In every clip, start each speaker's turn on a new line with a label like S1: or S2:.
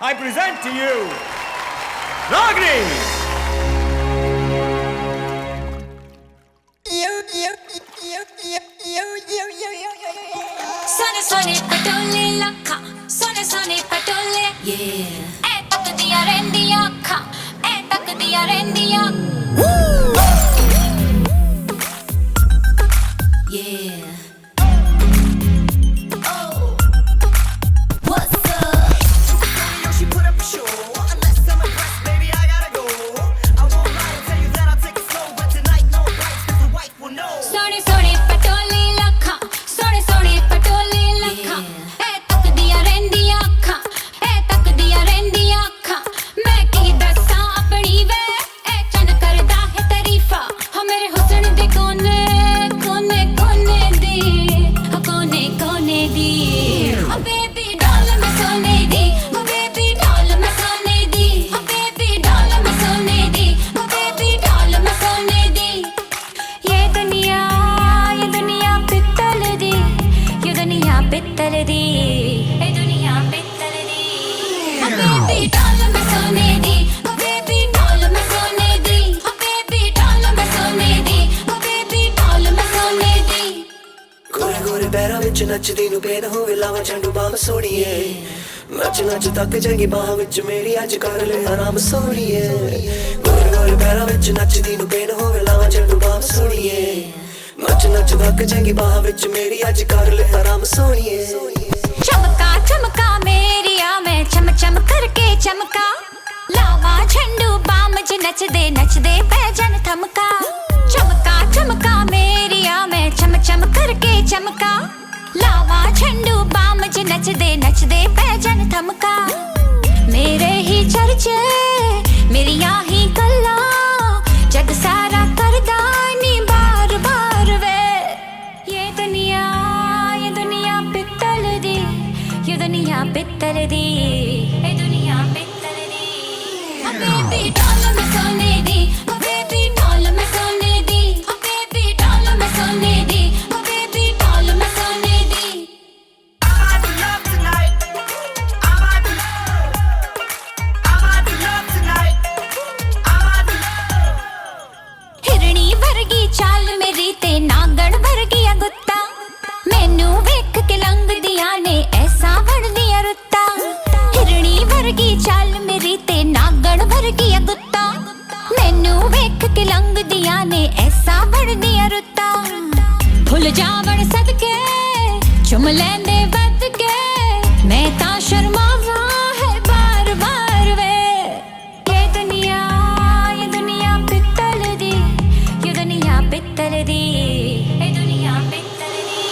S1: I present to you Ragini!
S2: Sone sone patole lakha, sone sone patole. Yeah. Eh tak diya rendiya kha, eh tak diya rendiya. Woo! Yeah. Oh. What's up?
S3: She put up a show. Unless I'm impressed, baby, I gotta go. I won't lie and tell you that I'll take it slow, but tonight no bites, 'cause the wife will know.
S2: Sone sone patole lakha, sone sone patole lakha. Eh tak diya rendiya kha, eh tak diya rendiya kha. मैं की दसा अपनी वे, eh चन करदा है तारीफा. हाँ मेरे हुस्न दे कोने कोने कोने दी, हाँ कोने कोने दी. हाँ बेबी डॉल मैं सोने दी, हाँ बेबी डॉल मैं सोने दी, हाँ बेबी डॉल मैं सोने दी, हाँ बेबी डॉल मैं सोने दी. ये दुनिया पित्तल दी, ये दुनिया पित्तल दी, ये दुनिया पित्तल दी. हाँ बेबी डॉल मैं सोने दी, हाँ बेबी डॉल मैं सोने दी, हाँ बेबी डॉल मैं सोने दी, हाँ बेबी डॉल मैं सोने दी.
S3: गोरे गोरे पैरां विच नचदी नूं पेन होवे लावां झंडू बाम सोहणीए. नच नच तक जाएगी बाह विच मेरी अज कर ले आराम सोहणीए. गोरे गोरे पैरां विच नचदी नूं पेन होवे लावां झंडू बाम सोहणीए. नच नच तक जाएगी बाह विच मेरी अज कर ले आराम सोहणीए.
S2: चमका चमका मेरिया मैं चम चम करके चमका. लावा झंडू बाम च नचदे पैजन थमका. चमका चमका मेरिया मैं चम चम करके चमका. लावा झंडू बाम च नचदे पैजन थमका. मेरे ही चर्चे मेरिया ही गल्ला, जग सारा करदा नी बार बार वे. ये दुनिया पित्तल दी, ये दुनिया पित्तल दी, ये दुनिया पित्तल दी. हाँ बेबी डॉल मैं सोने दी, हाँ बेबी डॉल मैं सोने दी, हाँ बेबी डॉल मैं सोने दी, हाँ बेबी डॉल मैं सोने दी.
S3: I'm about to love tonight. I'm about to love. I'm about to love tonight. I'm about to love.
S2: हिरणी वर्गी चाल मेरी ते नागण वर्गी गुत्ता. मैनू वेख के लंघ दिया ने ऐसा बन दिया रुत्ता. हिरणी वर्गी चाल मेरी ते नागण वर्गी गुत्ता. मैनू वेख के लंघ दिया ने ऐसा बन दिया रुत्ता. भुल जावण सदके चुम लैंदे वद के, मैं ता शर्मावा है बार बार वे. ये दुनिया पित्तल दी, ये दुनिया पित्तल दी, ये दुनिया पित्तल दी.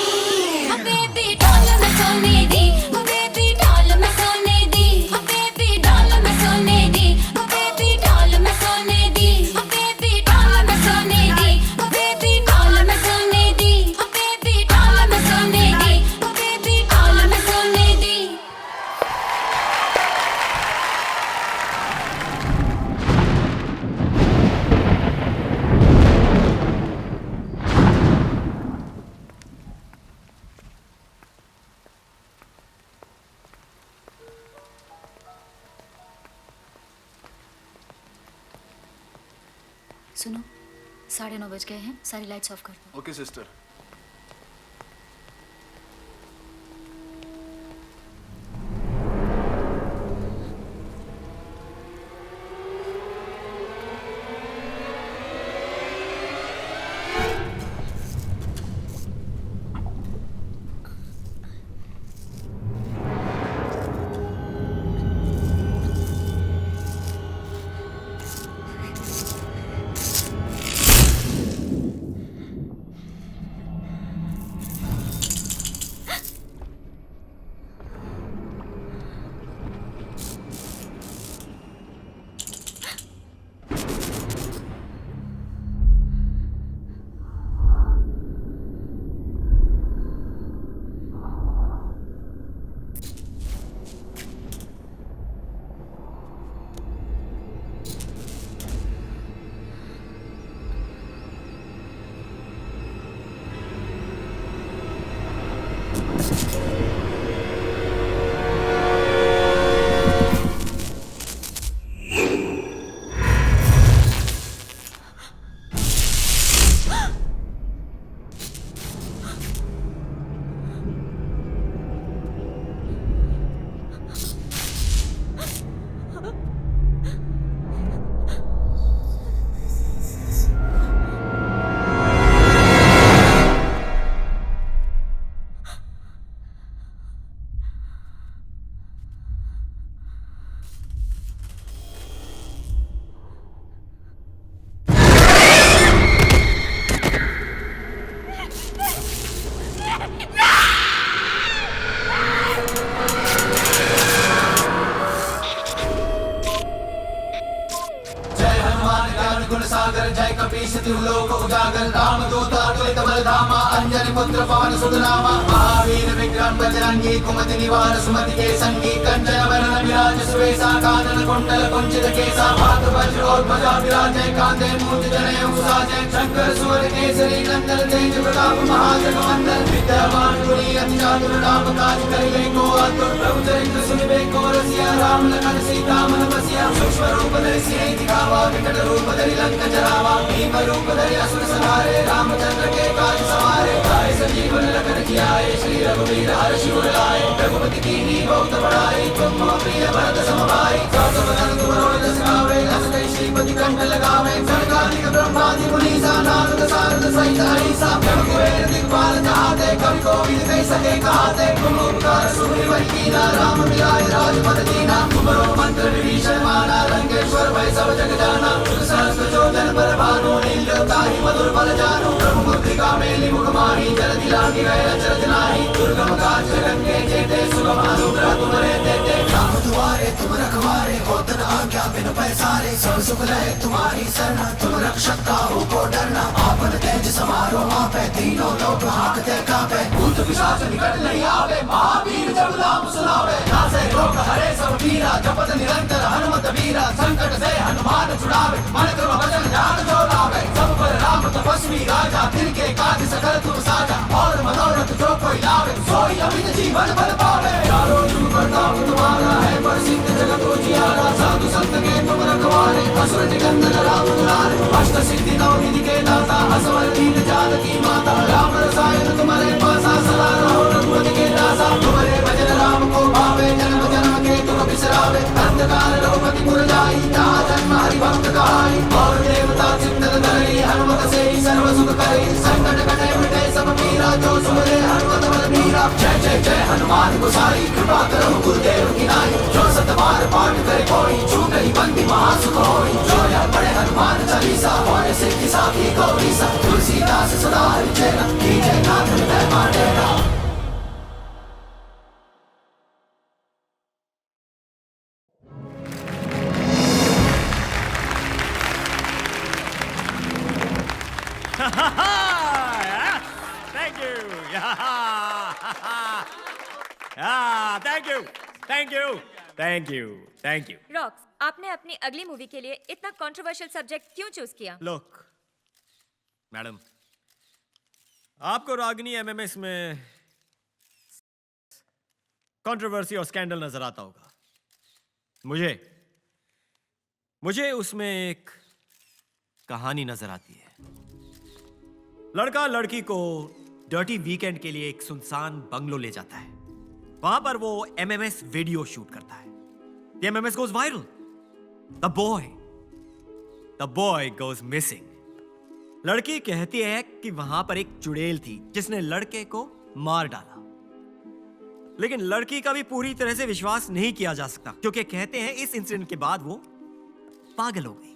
S2: हाँ बेबी डॉल मैं सोने दी, हाँ बेबी डॉल मैं सोने दी, हाँ बेबी डॉल मैं सोने दी, हाँ बेबी डॉल मैं सोने दी, हाँ बेबी डॉल मैं सोने दी, हाँ बेबी डॉल मैं सोने दी, हाँ बेबी डॉल मैं सोने दी, हाँ बेबी डॉल मैं सोने दी.
S4: सुनो, 9:30 बज गए हैं, सारी लाइट्स ऑफ कर दो.
S5: Okay sister. सागर जय कपीश तिहुलोक उजागर रामदूत अतुलित बलधामा अंजनी पुत्र पवन सुत नामा महावीर विक्रम बजरंगी कुमति निवार सुमति के संगी कंचन वरण विराज सुवेशा कानन कुंडल कुंचित केसा हाथ वज्रोध्वजा विराजय कांधे मूर्ति जनेऊ साजय शंकर सुवर केसरी नंदन तेज प्रताप महाजगवंदन विद्यावान गुणी अति चातुर राम काज करिबे को अतुर प्रभु चरित्र सुनिबे को रसिया राम लखन सीता मन बसिया सूक्ष्म रूप धरि सिंह दिखावा विकट रूप धरि लंका जरावा भीम रूप धरि असुर संहारे रामचंद्र के काज सवारे गाय संजीवन लखन जियाए श्री रघुवीर हर्षि उर लाए रघुपति कीन्ही बहुत बड़ाई तुम मम प्रिय भरत सम भाई सास बदन तुमरो जस गावे हस कई श्रीपति कंठ लगावे सनकादिक ब्रह्मादि मुनीसा नारद सारद सहित अहिसा जब कुबेर दिक्पाल चाहते कवि कोविद कहि सके कहाते तुम उपकार सुग्रीव कीना राम मिलाए राजपद दीना तुमरो मंत्र विभीषण माना लंकेश्वर भय सब जग जाना सहस्त्र जो जन पर भानु नीलताहि मधुर बल जानु प्रभु मुद्रिका मेलि मुख माहि जलधि लागी गए अचरज नाहि दुर्गम काज जगत के जेते सुगम अनुग्रह तुम्हारे देते राम दुआरे तुम रखवारे होत न आज्ञा बिनु पैसारे सब सुख लहे तुम्हारी शरण तुम रक्षक काहू को डरना आपन तेज समारो आपे तीनों लोक हाकते कापे भूत पिशाच निकट नहीं आवे महावीर जब नाम सुनावे नासे रोग हरे सब पीरा जपत निरंतर हनुमत वीरा संकट से हनुमान छुड़ावे मन क्रम वचन ध्यान जो लावे सब पर राम तपस्वी राजा तिनके काज सकल तुम साजा और मनोरथ जो कोई लावे सोई अमित जीवन बल पावे चारों जुग प्रताप तुम्हारा है प्रसिद्ध जगत उजियारा साधु संत के तुम रखवारे असुर निकंदन राम दुलारे अष्ट सिद्धि नौ निधि के दाता असवर दीन जानकी माता राम रसायन तुम्हारे पासा सदा रहो रघुपति के दासा तुम्हारे भजन राम को भावे जन्म जन्म के तुम बिसरावे अंधकार रघुपति पुर जाई जहाँ जन्म हरि भक्त कहाई और देवता चिंतन धरि हनुमत से ही सर्व सुख करे संकट कटे मिटे सब पीरा जो सुमरे हनुमत बल मीरा जय जय जय हनुमान गोसाई कृपा करो गुरुदेव की नाई जो सतबार पाठ करे कोई छूट ही बंदी महासुख होई जो यह पढ़े हनुमान चालीसा होने सिद्धि साखी गौरीसा तुलसीदास सदा हरिचेरा कीजय नाथ हृदय मांडेरा
S1: Thank you. Thank you. Thank you. Thank you. Thank you.
S6: Rocks, आपने अपनी अगली मूवी के लिए इतना कंट्रोवर्शियल सब्जेक्ट क्यों चूज किया?
S1: Look, मैडम, आपको रागिनी एमएमएस में कंट्रोवर्सी और स्कैंडल नजर आता होगा। मुझे उसमें एक कहानी नजर आती है। लड़का लड़की को डर्टी वीकेंड के लिए एक सुनसान बंगलो ले जाता है। वहां पर वो एमएमएस वीडियो शूट करता है। The MMS goes viral. The boy goes missing. लड़की कहती है कि वहां पर एक चुड़ैल थी जिसने लड़के को मार डाला। लेकिन लड़की का भी पूरी तरह से विश्वास नहीं किया जा सकता क्योंकि कहते हैं इस इंसिडेंट के बाद वो पागल हो गई।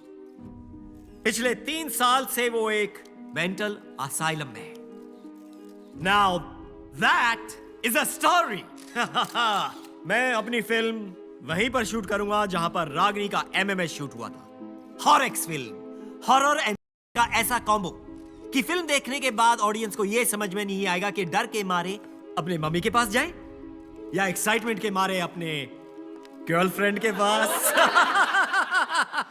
S1: पिछले 3 साल से वो एक मेंटल असाइलम में है। Now that is a story. मैं अपनी फिल्म वहीं पर शूट करूंगा जहां पर रागिनी का एमएमएस शूट हुआ था। हॉरएक्स फिल्म, हॉरर एंड का ऐसा कॉम्बो कि फिल्म देखने के बाद ऑडियंस को यह समझ में नहीं आएगा कि डर के मारे अपने मम्मी के पास जाए या एक्साइटमेंट के मारे अपने गर्लफ्रेंड के पास।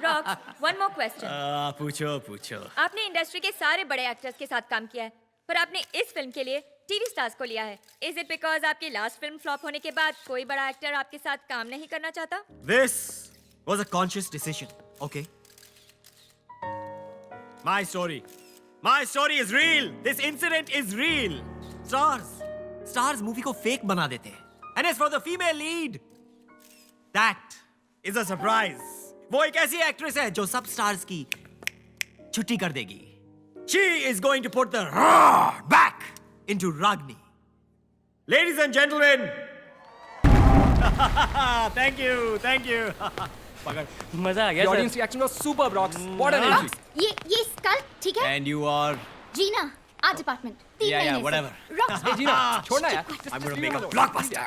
S6: Rocks, one more question.
S1: पूछो।
S6: आपने इंडस्ट्री के सारे बड़े एक्टर्स के साथ काम किया है, पर आपने इस फिल्म के लिए टीवी स्टार्स को लिया है। इज इट बिकॉज आपकी लास्ट फिल्म फ्लॉप होने के बाद कोई बड़ा एक्टर आपके साथ काम नहीं करना चाहता?
S1: This was a conscious decision, okay? My story is real. This incident is real. Stars movie को fake बना देते हैं. And as for the female lead, that is a surprise. वो एक ऐसी एक्ट्रेस है जो सब स्टार्स की छुट्टी कर देगी. She is going to put the roar back into Ragini. Ladies and gentlemen, thank you.
S7: मजा आ गया
S8: The
S7: सर।
S8: audience reaction was super, Rocks. What an entry.
S9: ये स्कल ठीक है?
S1: And you are
S9: Jeena, art department. 3 महीने से।
S1: whatever.
S9: रॉक्स,
S8: Hey, Gina, छोड़ना यार.
S1: I'm going to make a blockbuster.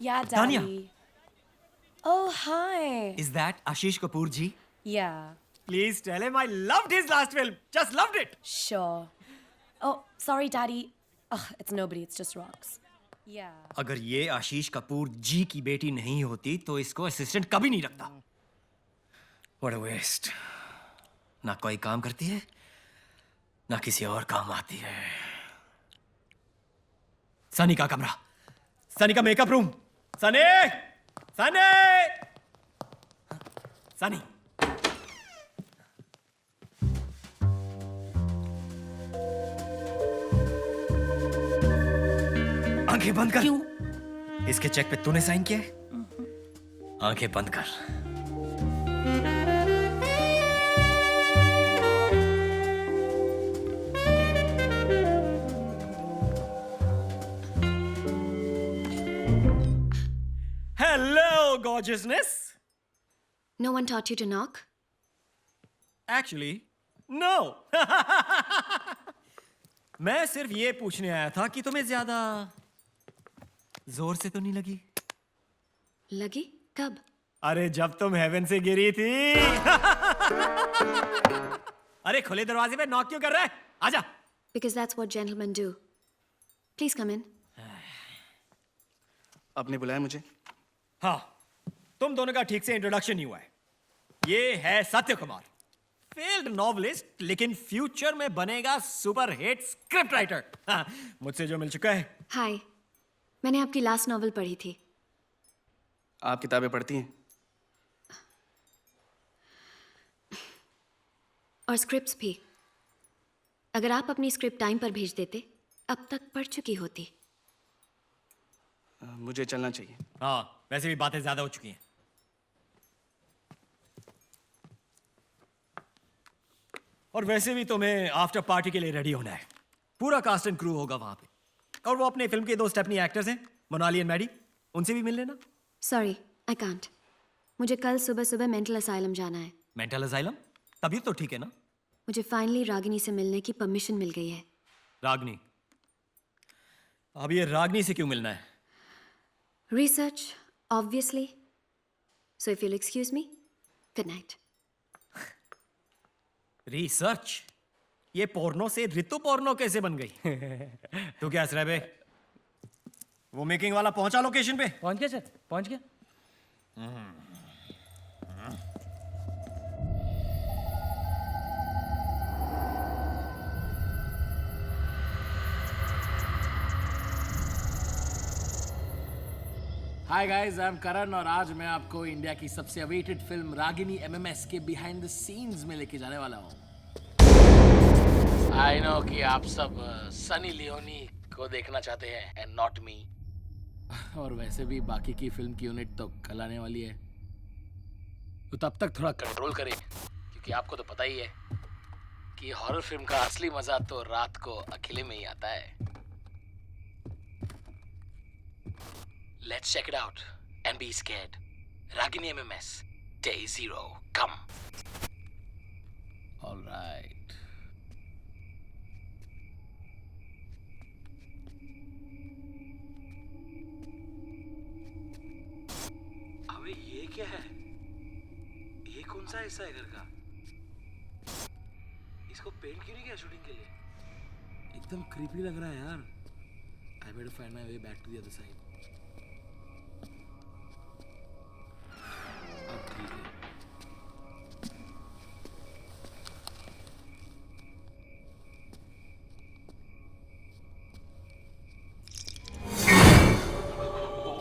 S10: Yeah,
S1: Tanya.
S10: Daddy. Oh, hi.
S1: Is that Ashish Kapoor ji?
S10: Yeah.
S1: Please tell him I loved his last film. Just loved it.
S10: Sure. Oh, sorry, Daddy. It's nobody, it's just rocks. Yeah.
S1: अगर ये आशीष कपूर जी की बेटी नहीं होती तो इसको assistant कभी नहीं रखता. What a waste. ना कोई काम करती है, ना किसी और काम आती है. सनी का कमरा, सनी का मेकअप रूम. सनी, सनी, सनी. आंखें बंद कर.
S10: क्यों?
S1: इसके चेक पे तूने साइन किया है? आंखें बंद कर. Hello, gorgeousness.
S9: No one taught you to knock?
S1: Actually, no. मैं सिर्फ ये पूछने आया था कि तुम्हें ज्यादा जोर से तो नहीं लगी?
S9: लगी? कब?
S1: अरे जब तुम हेवन से गिरी थी. अरे खुले दरवाजे पे नॉक क्यों कर रहा है? आजा.
S9: Because that's what gentlemen do. Please come in.
S7: आपने बुलाया मुझे?
S1: हाँ, तुम दोनों का ठीक से इंट्रोडक्शन नहीं हुआ है. ये है सत्य कुमार, फेल्ड नॉवलिस्ट, लेकिन फ्यूचर में बनेगा सुपर हिट स्क्रिप्ट राइटर. मुझसे जो मिल चुका है.
S9: हाय, मैंने आपकी लास्ट नॉवल पढ़ी थी.
S7: आप किताबें पढ़ती हैं?
S9: और स्क्रिप्ट्स भी. अगर आप अपनी स्क्रिप्ट टाइम पर भेज देते, अब तक पढ़ चुकी होती.
S7: मुझे चलना चाहिए.
S1: हाँ, वैसे भी बातें ज्यादा हो चुकी हैं. और वैसे भी तुम्हें आफ्टर पार्टी के लिए रेडी होना है. पूरा कास्ट एंड क्रू होगा वहां पे. और वो अपने फिल्म के 2 स्टेपनी एक्टर्स हैं, मोनाली एंड मैडी. उनसे भी मिल लेना.
S9: Sorry, I can't. मुझे कल सुबह सुबह मेंटल असाइलम जाना है.
S1: Mental asylum? तबीयत तो ठीक है ना?
S9: मुझे फाइनली रागिनी से मिलने की परमिशन मिल गई है.
S1: रागनी? अब ये रागनी से क्यों मिलना है?
S9: Research, obviously. So if you'll excuse me, good night.
S1: Research? ये पोर्नो से ऋतु पोर्नो कैसे बन गई? तू क्या हंस रहा है बे? वो मेकिंग वाला पहुंचा लोकेशन पे?
S8: पहुंच गया सर, पहुंच गया.
S11: हाय गाइस, आई एम करण और आज मैं आपको इंडिया की सबसे अवेटेड फिल्म रागिनी एमएमएस के बिहाइंड द सीन्स में लेके जाने वाला हूँ. आई नो कि आप सब सनी लियोनी को देखना चाहते हैं एंड नॉट मी. और वैसे भी बाकी की फिल्म की यूनिट तो कल आने वाली है, तो तब तक थोड़ा कंट्रोल करें, क्योंकि आपको तो पता ही है कि हॉरर फिल्म का असली मजा तो रात को अकेले में ही आता है. Let's check it out and be scared. Ragini MMS, Day 0, come. All right. अबे ये क्या है? ये कौन सा हिस्सा है घर का? इसको पेंट क्यों नहीं किया शूटिंग के लिए? एकदम क्रीपी लग रहा है यार. I better find my way back to the other side.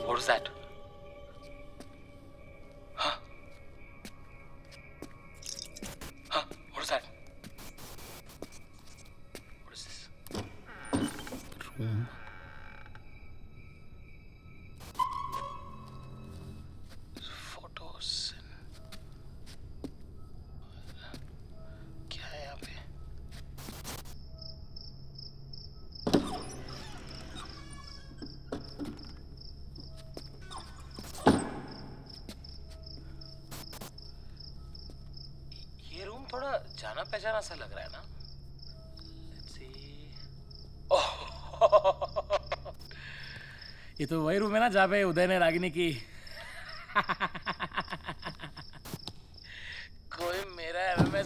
S11: What was that? Huh? Huh? What is that? What is this? Room. Photos. क्या है यहाँ पे? थोड़ा जाना पहचाना सा लग रहा है ना. Let's see. ये तो वही रूम है ना जहाँ पे उदय ने रागिनी की कोई मेरा MMS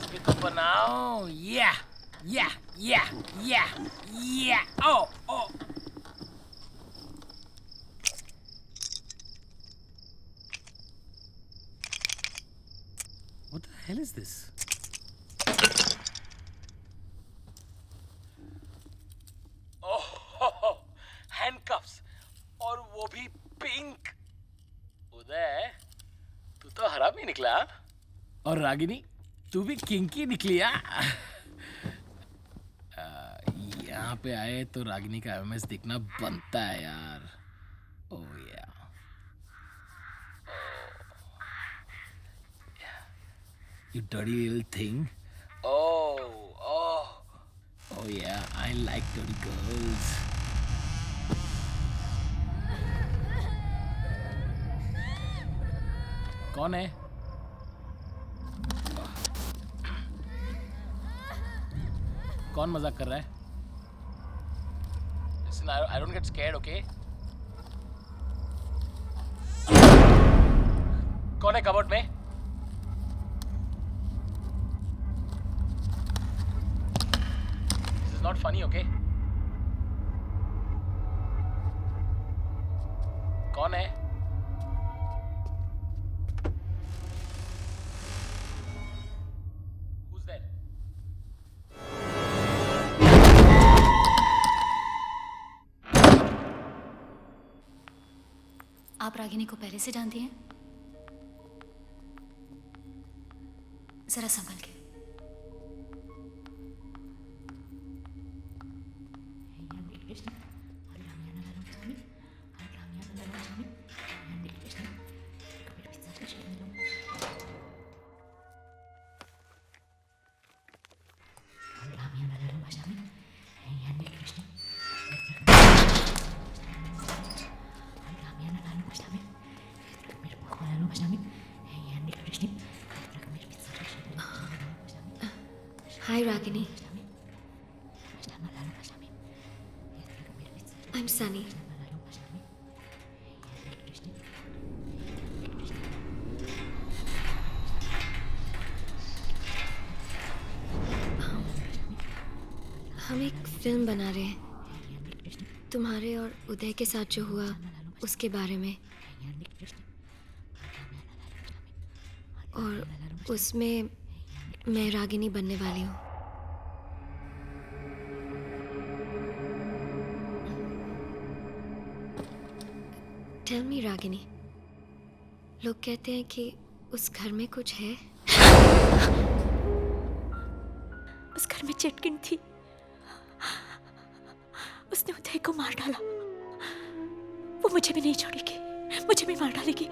S11: now. Yeah. Oh. What the hell is this? Oh, handcuffs. और वो भी पिंक. उदय, तू तो हरामी निकला. और रागिनी, तू भी किंकी निकली. यहाँ पे आए तो रागिनी का एमएस दिखना बनता है यार. ओह या. You dirty little thing. Oh yeah, I like dirty girls. कौन है? कौन मजाक कर रहा है? Listen, I don't get scared, okay? कौन है कबर्ड में? This is not funny, okay? कौन है? Who's there?
S4: आप रागिनी को पहले से जानती हैं? जरा संभल के.
S9: Hi, Ragini. I'm Sunny. हम एक फिल्म बना रहे हैं तुम्हारे और उदय के साथ जो हुआ उसके बारे में, और उसमें मैं रागिनी बनने वाली हूँ. टेल मी रागिनी, लोग कहते हैं कि उस घर में कुछ है.
S10: उस घर में चिटकिन थी. उसने उदय को मार डाला. वो मुझे भी नहीं छोड़ेगी, मुझे भी मार डालेगी.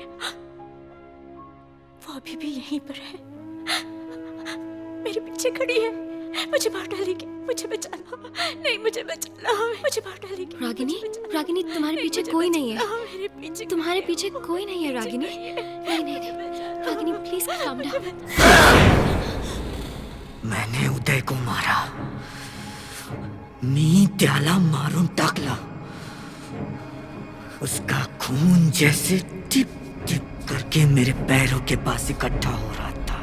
S10: वो अभी भी यहीं पर है, मेरे पीछे खड़ी है. मुझे मार डालेगी. मुझे बचाना. नहीं, मुझे बचाना. मुझे मार डालेगी.
S9: रागिनी, रागिनी तुम्हारे पीछे कोई नहीं है. तुम्हारे पीछे कोई नहीं है रागिनी. नहीं. Ragini please calm down.
S3: मैंने उदय को मारा. मी त्याला मारून टाकला. उसका खून जैसे टिप टिप करके मेरे पैरों के पास इकट्ठा हो रहा था.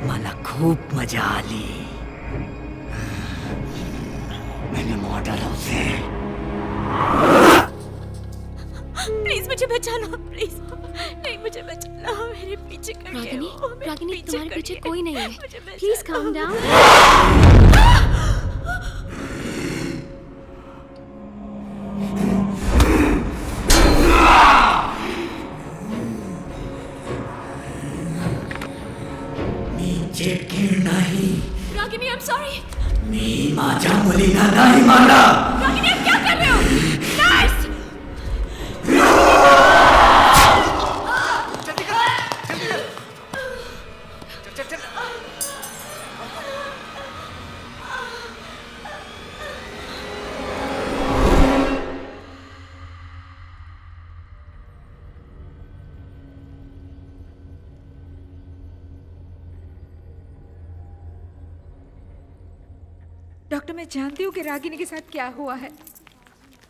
S3: मला खूप मजा आली. मैंने मार डाला उसे.
S10: प्लीज मुझे बचाना. प्लीज नहीं, मुझे बचाना. मेरे पीछे खड़ी है.
S9: रागिनी, रागिनी तुम्हारे पीछे कोई नहीं है. Please calm down.
S3: नीचे गिर नहीं.
S10: Ragini, I'm sorry.
S3: मी माझ्या मुलीला नाही मारला.
S10: रागिनी, आप क्या कर रहे हो? नाइस.
S12: डॉक्टर, मैं जानती हूँ कि रागिनी के साथ क्या हुआ है.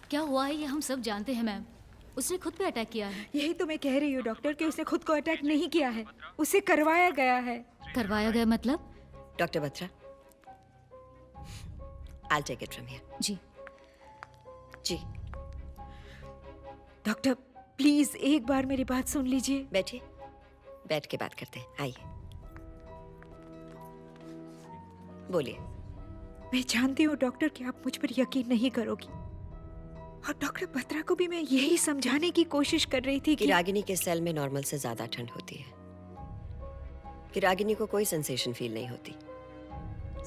S4: क्या हुआ है ये हम सब जानते हैं मैम, उसने खुद पे अटैक किया है।
S10: यही तो मैं कह रही हूँ डॉक्टर कि उसने खुद को अटैक नहीं किया है, उसे करवाया गया है।
S4: करवाया गया मतलब?
S12: Doctor Batra, I'll take it from here.
S4: जी
S12: जी
S10: डॉक्टर प्लीज एक बार मेरी बात सुन लीजिए।
S12: बैठिए, बैठ के बात करते हैं, आइए बोलिए।
S10: मैं जानती हूँ डॉक्टर कि आप मुझ पर यकीन नहीं करोगी, और डॉक्टर बत्रा को भी मैं यही समझाने की कोशिश कर रही थी कि
S12: रागिनी के सेल में नॉर्मल से ज्यादा ठंड होती है। कि रागिनी को कोई सेंसेशन फील नहीं होती,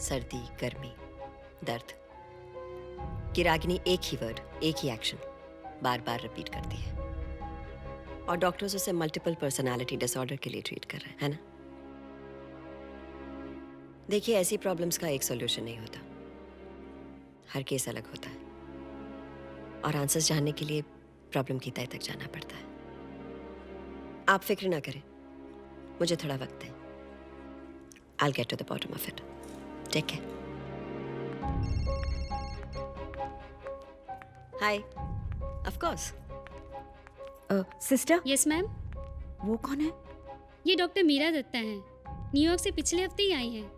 S12: सर्दी, गर्मी, दर्द। कि रागिनी एक ही वर्ड, एक ही एक्शन बार बार रिपीट करती है, और डॉक्टर्स उसे मल्टीपल पर्सनालिटी डिसऑर्डर के लिए ट्रीट कर रहे हैं, है ना? देखिए, ऐसी प्रॉब्लम्स का एक सॉल्यूशन नहीं होता, हर केस अलग होता है, और आंसर्स जानने के लिए प्रॉब्लम की तह तक जाना पड़ता है। आप फिक्र ना करें, मुझे थोड़ा वक्त है। I'll get to the bottom of it. Take care. Hi. Of course.
S10: Sister.
S9: Yes ma'am.
S10: वो कौन है?
S9: ये डॉक्टर मीरा दत्ता हैं, न्यूयॉर्क से पिछले हफ्ते ही आई हैं।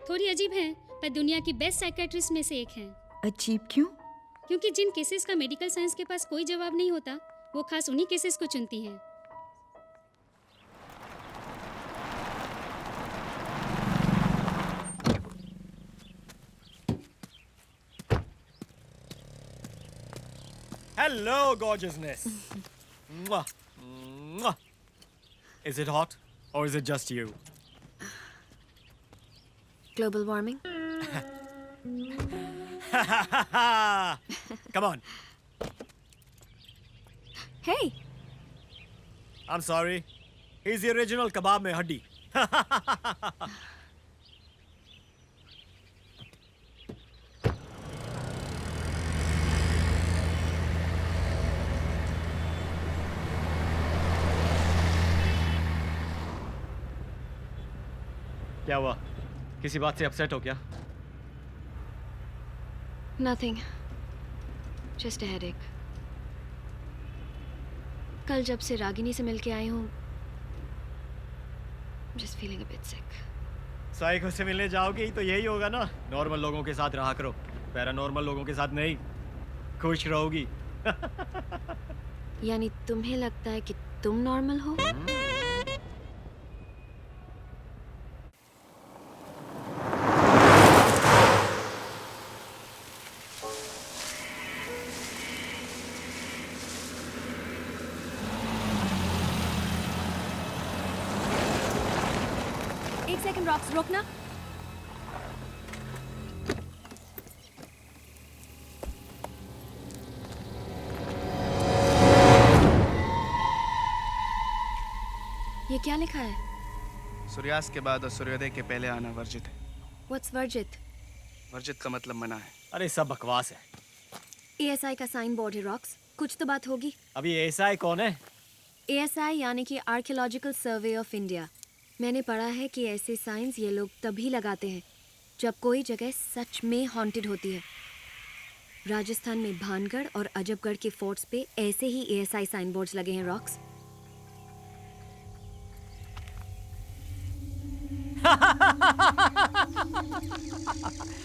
S9: थोड़ी अजीब हैं, पर दुनिया की बेस्ट साइकेट्रिस्ट में से एक हैं।
S10: अजीब क्यों?
S9: क्योंकि जिन केसेस का मेडिकल साइंस के पास कोई जवाब नहीं होता, वो खास उन्हीं केसेस को चुनती हैं।
S1: Hello, gorgeousness. Mwah. Mwah. Is it hot or is it just you?
S12: Global warming?
S1: Come on.
S12: Hey.
S1: I'm sorry. He's the original kebab mein haddi. क्या हुआ? किसी बात से अपसेट हो क्या?
S9: Nothing. Just a headache. कल जब से रागिनी से मिलके आई हूँ, just feeling a bit sick.
S1: Psycho से मिलने जाओगी तो यही होगा ना, नॉर्मल लोगों के साथ रहा करो, पैरानॉर्मल लोगों के साथ नहीं। खुश रहोगी।
S9: यानी तुम्हें लगता है कि तुम नॉर्मल हो?
S10: एक सेकंड रॉक्स, रोकना।
S9: ये क्या लिखा है?
S7: सूर्यास्त के बाद और सूर्योदय के पहले आना वर्जित है।
S9: What's वर्जित?
S7: वर्जित का मतलब मना है।
S1: अरे सब बकवास है।
S9: ASI का साइन बोर्ड है रॉक्स, कुछ तो बात होगी।
S1: अभी ASI कौन है?
S9: ASI यानी कि आर्कियोलॉजिकल सर्वे ऑफ इंडिया। मैंने पढ़ा है कि ऐसे साइंस ये लोग तभी लगाते हैं जब कोई जगह सच में हॉन्टेड होती है। राजस्थान में भानगढ़ और अजबगढ़ के फोर्ट्स पे ऐसे ही ASI साइन बोर्ड्स लगे हैं रॉक्स।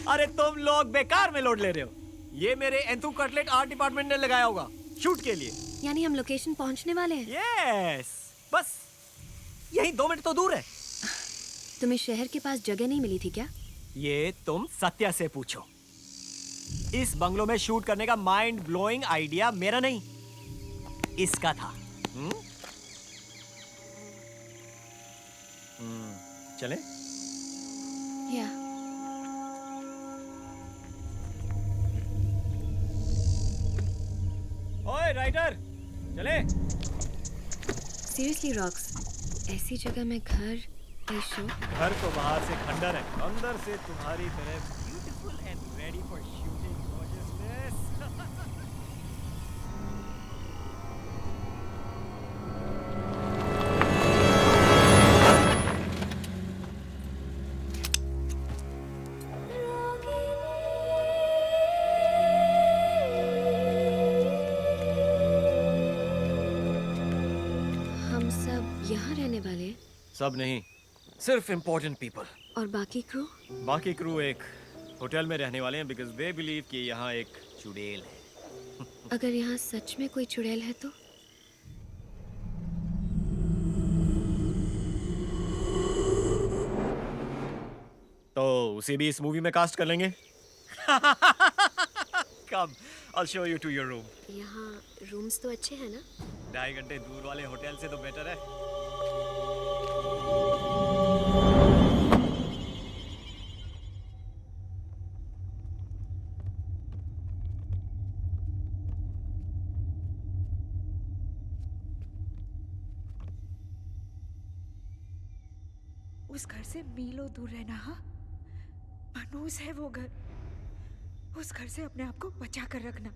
S1: अरे तुम लोग बेकार में लोड ले रहे हो। ये मेरे एंथू कटलेट आर्ट डिपार्टमेंट ने लगाया होगा शूट के लिए।
S9: यानी हम लोकेशन पहुंचने वाले हैं?
S1: यस, बस यही 2 मिनट तो दूर है।
S9: तुम्हें शहर के पास जगह नहीं मिली थी क्या?
S1: ये तुम सत्या से पूछो। इस बंगलो में शूट करने का माइंड ब्लोइंग आइडिया मेरा नहीं, इसका था। चले?
S9: या
S1: ओए राइटर, चले?
S9: सीरियसली रॉक्स, ऐसी जगह में घर, ये शो?
S1: घर तो बाहर से खंडर है, अंदर से तुम्हारी तरह beautiful and ready for shooting gorgeousness.
S9: हम सब यहाँ रहने वाले हैं?
S1: सब नहीं, सिर्फ इम्पोर्टेंट पीपल।
S9: और बाकी क्रू?
S1: बाकी क्रू एक होटल में रहने वाले हैं बिकॉज दे बिलीव कि यहाँ एक चुड़ैल है।
S9: अगर यहाँ सच में कोई चुड़ैल है तो?
S1: तो उसे भी इस मूवी में कास्ट कर लेंगे। कम, I'll show you to your room.
S9: यहाँ रूम्स तो अच्छे हैं ना?
S1: 2.5 घंटे दूर वाले होटल से तो बेटर है।
S10: उस घर से मीलों दूर रहना। हाँ, मनूस है वो घर। उस घर से अपने आप को बचा कर रखना।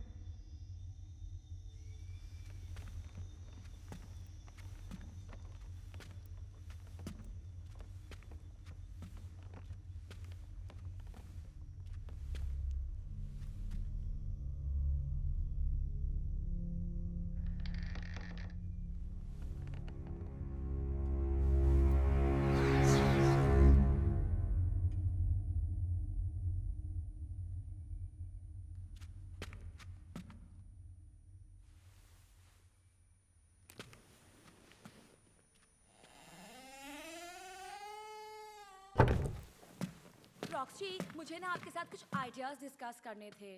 S13: रॉक्सी, मुझे ना आपके साथ कुछ आइडियाज डिस्कस करने थे।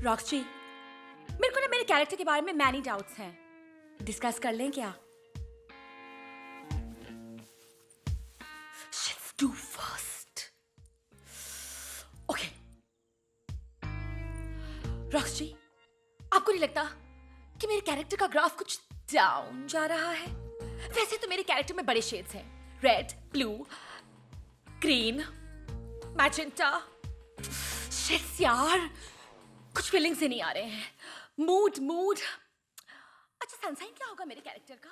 S13: रॉक्सी, मेरे को ना मेरे कैरेक्टर के बारे में मैनी डाउट्स हैं। डिस्कस कर लें क्या? Let's do first. Okay. Roxy, आपको नहीं लगता कि मेरे कैरेक्टर का ग्राफ कुछ डाउन जा रहा है? वैसे तो मेरे कैरेक्टर में बड़े शेड्स हैं, red, blue, green, magenta. Sheets यार, कुछ फीलिंग्स ही नहीं आ रहे हैं। मूड। अच्छा, सनशाइन क्या होगा मेरे कैरेक्टर का?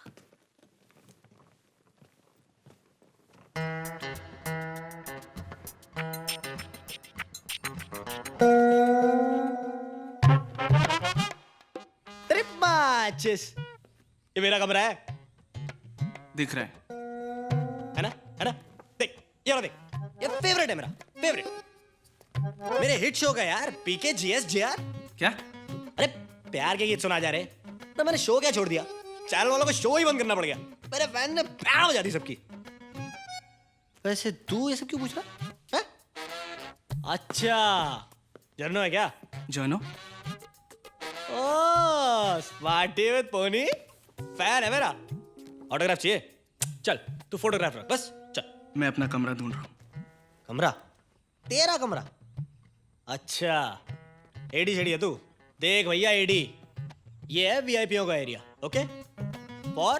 S1: ये मेरा कमरा है।
S7: दिख रहा
S1: है ना? देख, ये वाला देख, ये फेवरेट है मेरा, फेवरेट। मेरे हिट शो का यार, पीके जीएस जेआर।
S7: क्या?
S1: अरे प्यार के गीत सुना जा रहे, तो मैंने शो क्या छोड़ दिया? चैनल वालों को शो ही बंद करना पड़ गया। मेरे फैन ने बैंड बजा दी सबकी। वैसे तू ये सब क्यों पूछ रहा है? अच्छा, जर्नो है क्या?
S7: Journo?
S1: Oh, smarty with pony. Fan है मेरा। ऑटोग्राफ चाहिए? चल, तू फोटोग्राफ रख, बस चल।
S7: मैं अपना कमरा ढूंढ रहा हूँ।
S1: कमरा? तेरा कमरा? अच्छा, एडी शेडी है तू? देख भैया एडी, ये है वीआईपीओ का area, okay? For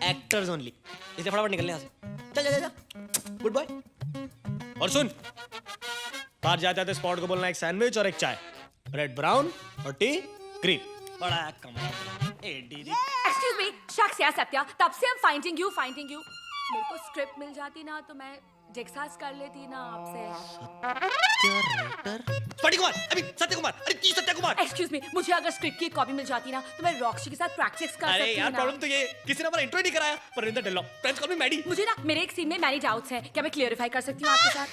S1: actors only. इसे फटाफट निकलने यहाँ से। चल। Good boy. और सुन, बाहर जाते आते स्पॉट को बोलना एक सैंडविच और एक चाय, रेड ब्राउन और टी ग्रीन। बड़ा कमरा। एडी।
S13: एक्सक्यूज मी, शख्स या सत्या, तब से हम फाइंडिंग यू। मेरे को स्क्रिप्ट मिल जाती ना तो मैं डिस्कस कर लेती ना आपसे।
S1: सत्य कुमार, अरे की सत्य कुमार।
S13: एक्सक्यूज मी, मुझे अगर स्क्रिप्ट की कॉपी मिल जाती ना तो मैं रॉक्सी के साथ प्रैक्टिस कर सकती
S1: अरे यार, प्रॉब्लम तो ये किसी ने हमारा इंट्रो नहीं कराया। परिंदर डेलो, फ्रेंड्स कॉल मी मैडी।
S13: मुझे ना मेरे एक सीन में मैनी डाउट्स हैं, क्या मैं क्लियरिफाई कर सकती हूँ आपके साथ?